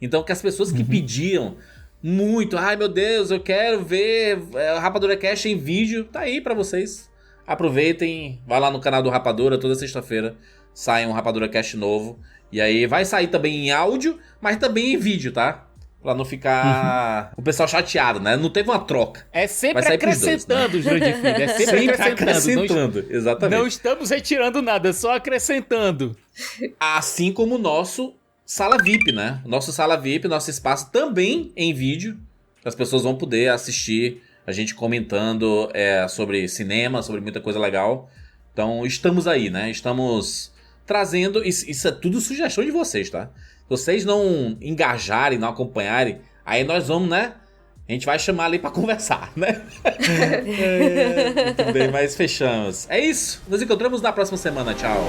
Então, que as pessoas que pediam muito, ai meu Deus, eu quero ver Rapadura Cast em vídeo, tá aí pra vocês. Aproveitem, vai lá no canal do Rapadura, toda sexta-feira sai um Rapadura Cast novo. E aí vai sair também em áudio, mas também em vídeo, tá? Pra não ficar o pessoal chateado, né? Não teve uma troca. É sempre Vai sair pros dois, acrescentando, Jurandir Filho. É sempre acrescentando. Exatamente. Não estamos retirando nada, só acrescentando. Assim como o nosso Sala VIP, né? Nosso Sala VIP, nosso espaço também em vídeo. As pessoas vão poder assistir a gente comentando sobre cinema, sobre muita coisa legal. Então, estamos aí, né? Estamos trazendo... Isso é tudo sugestão de vocês, tá? Se vocês não engajarem, não acompanharem, aí nós vamos, né? A gente vai chamar ali pra conversar, né? Muito bem, mas fechamos. É isso. Nos encontramos na próxima semana. Tchau.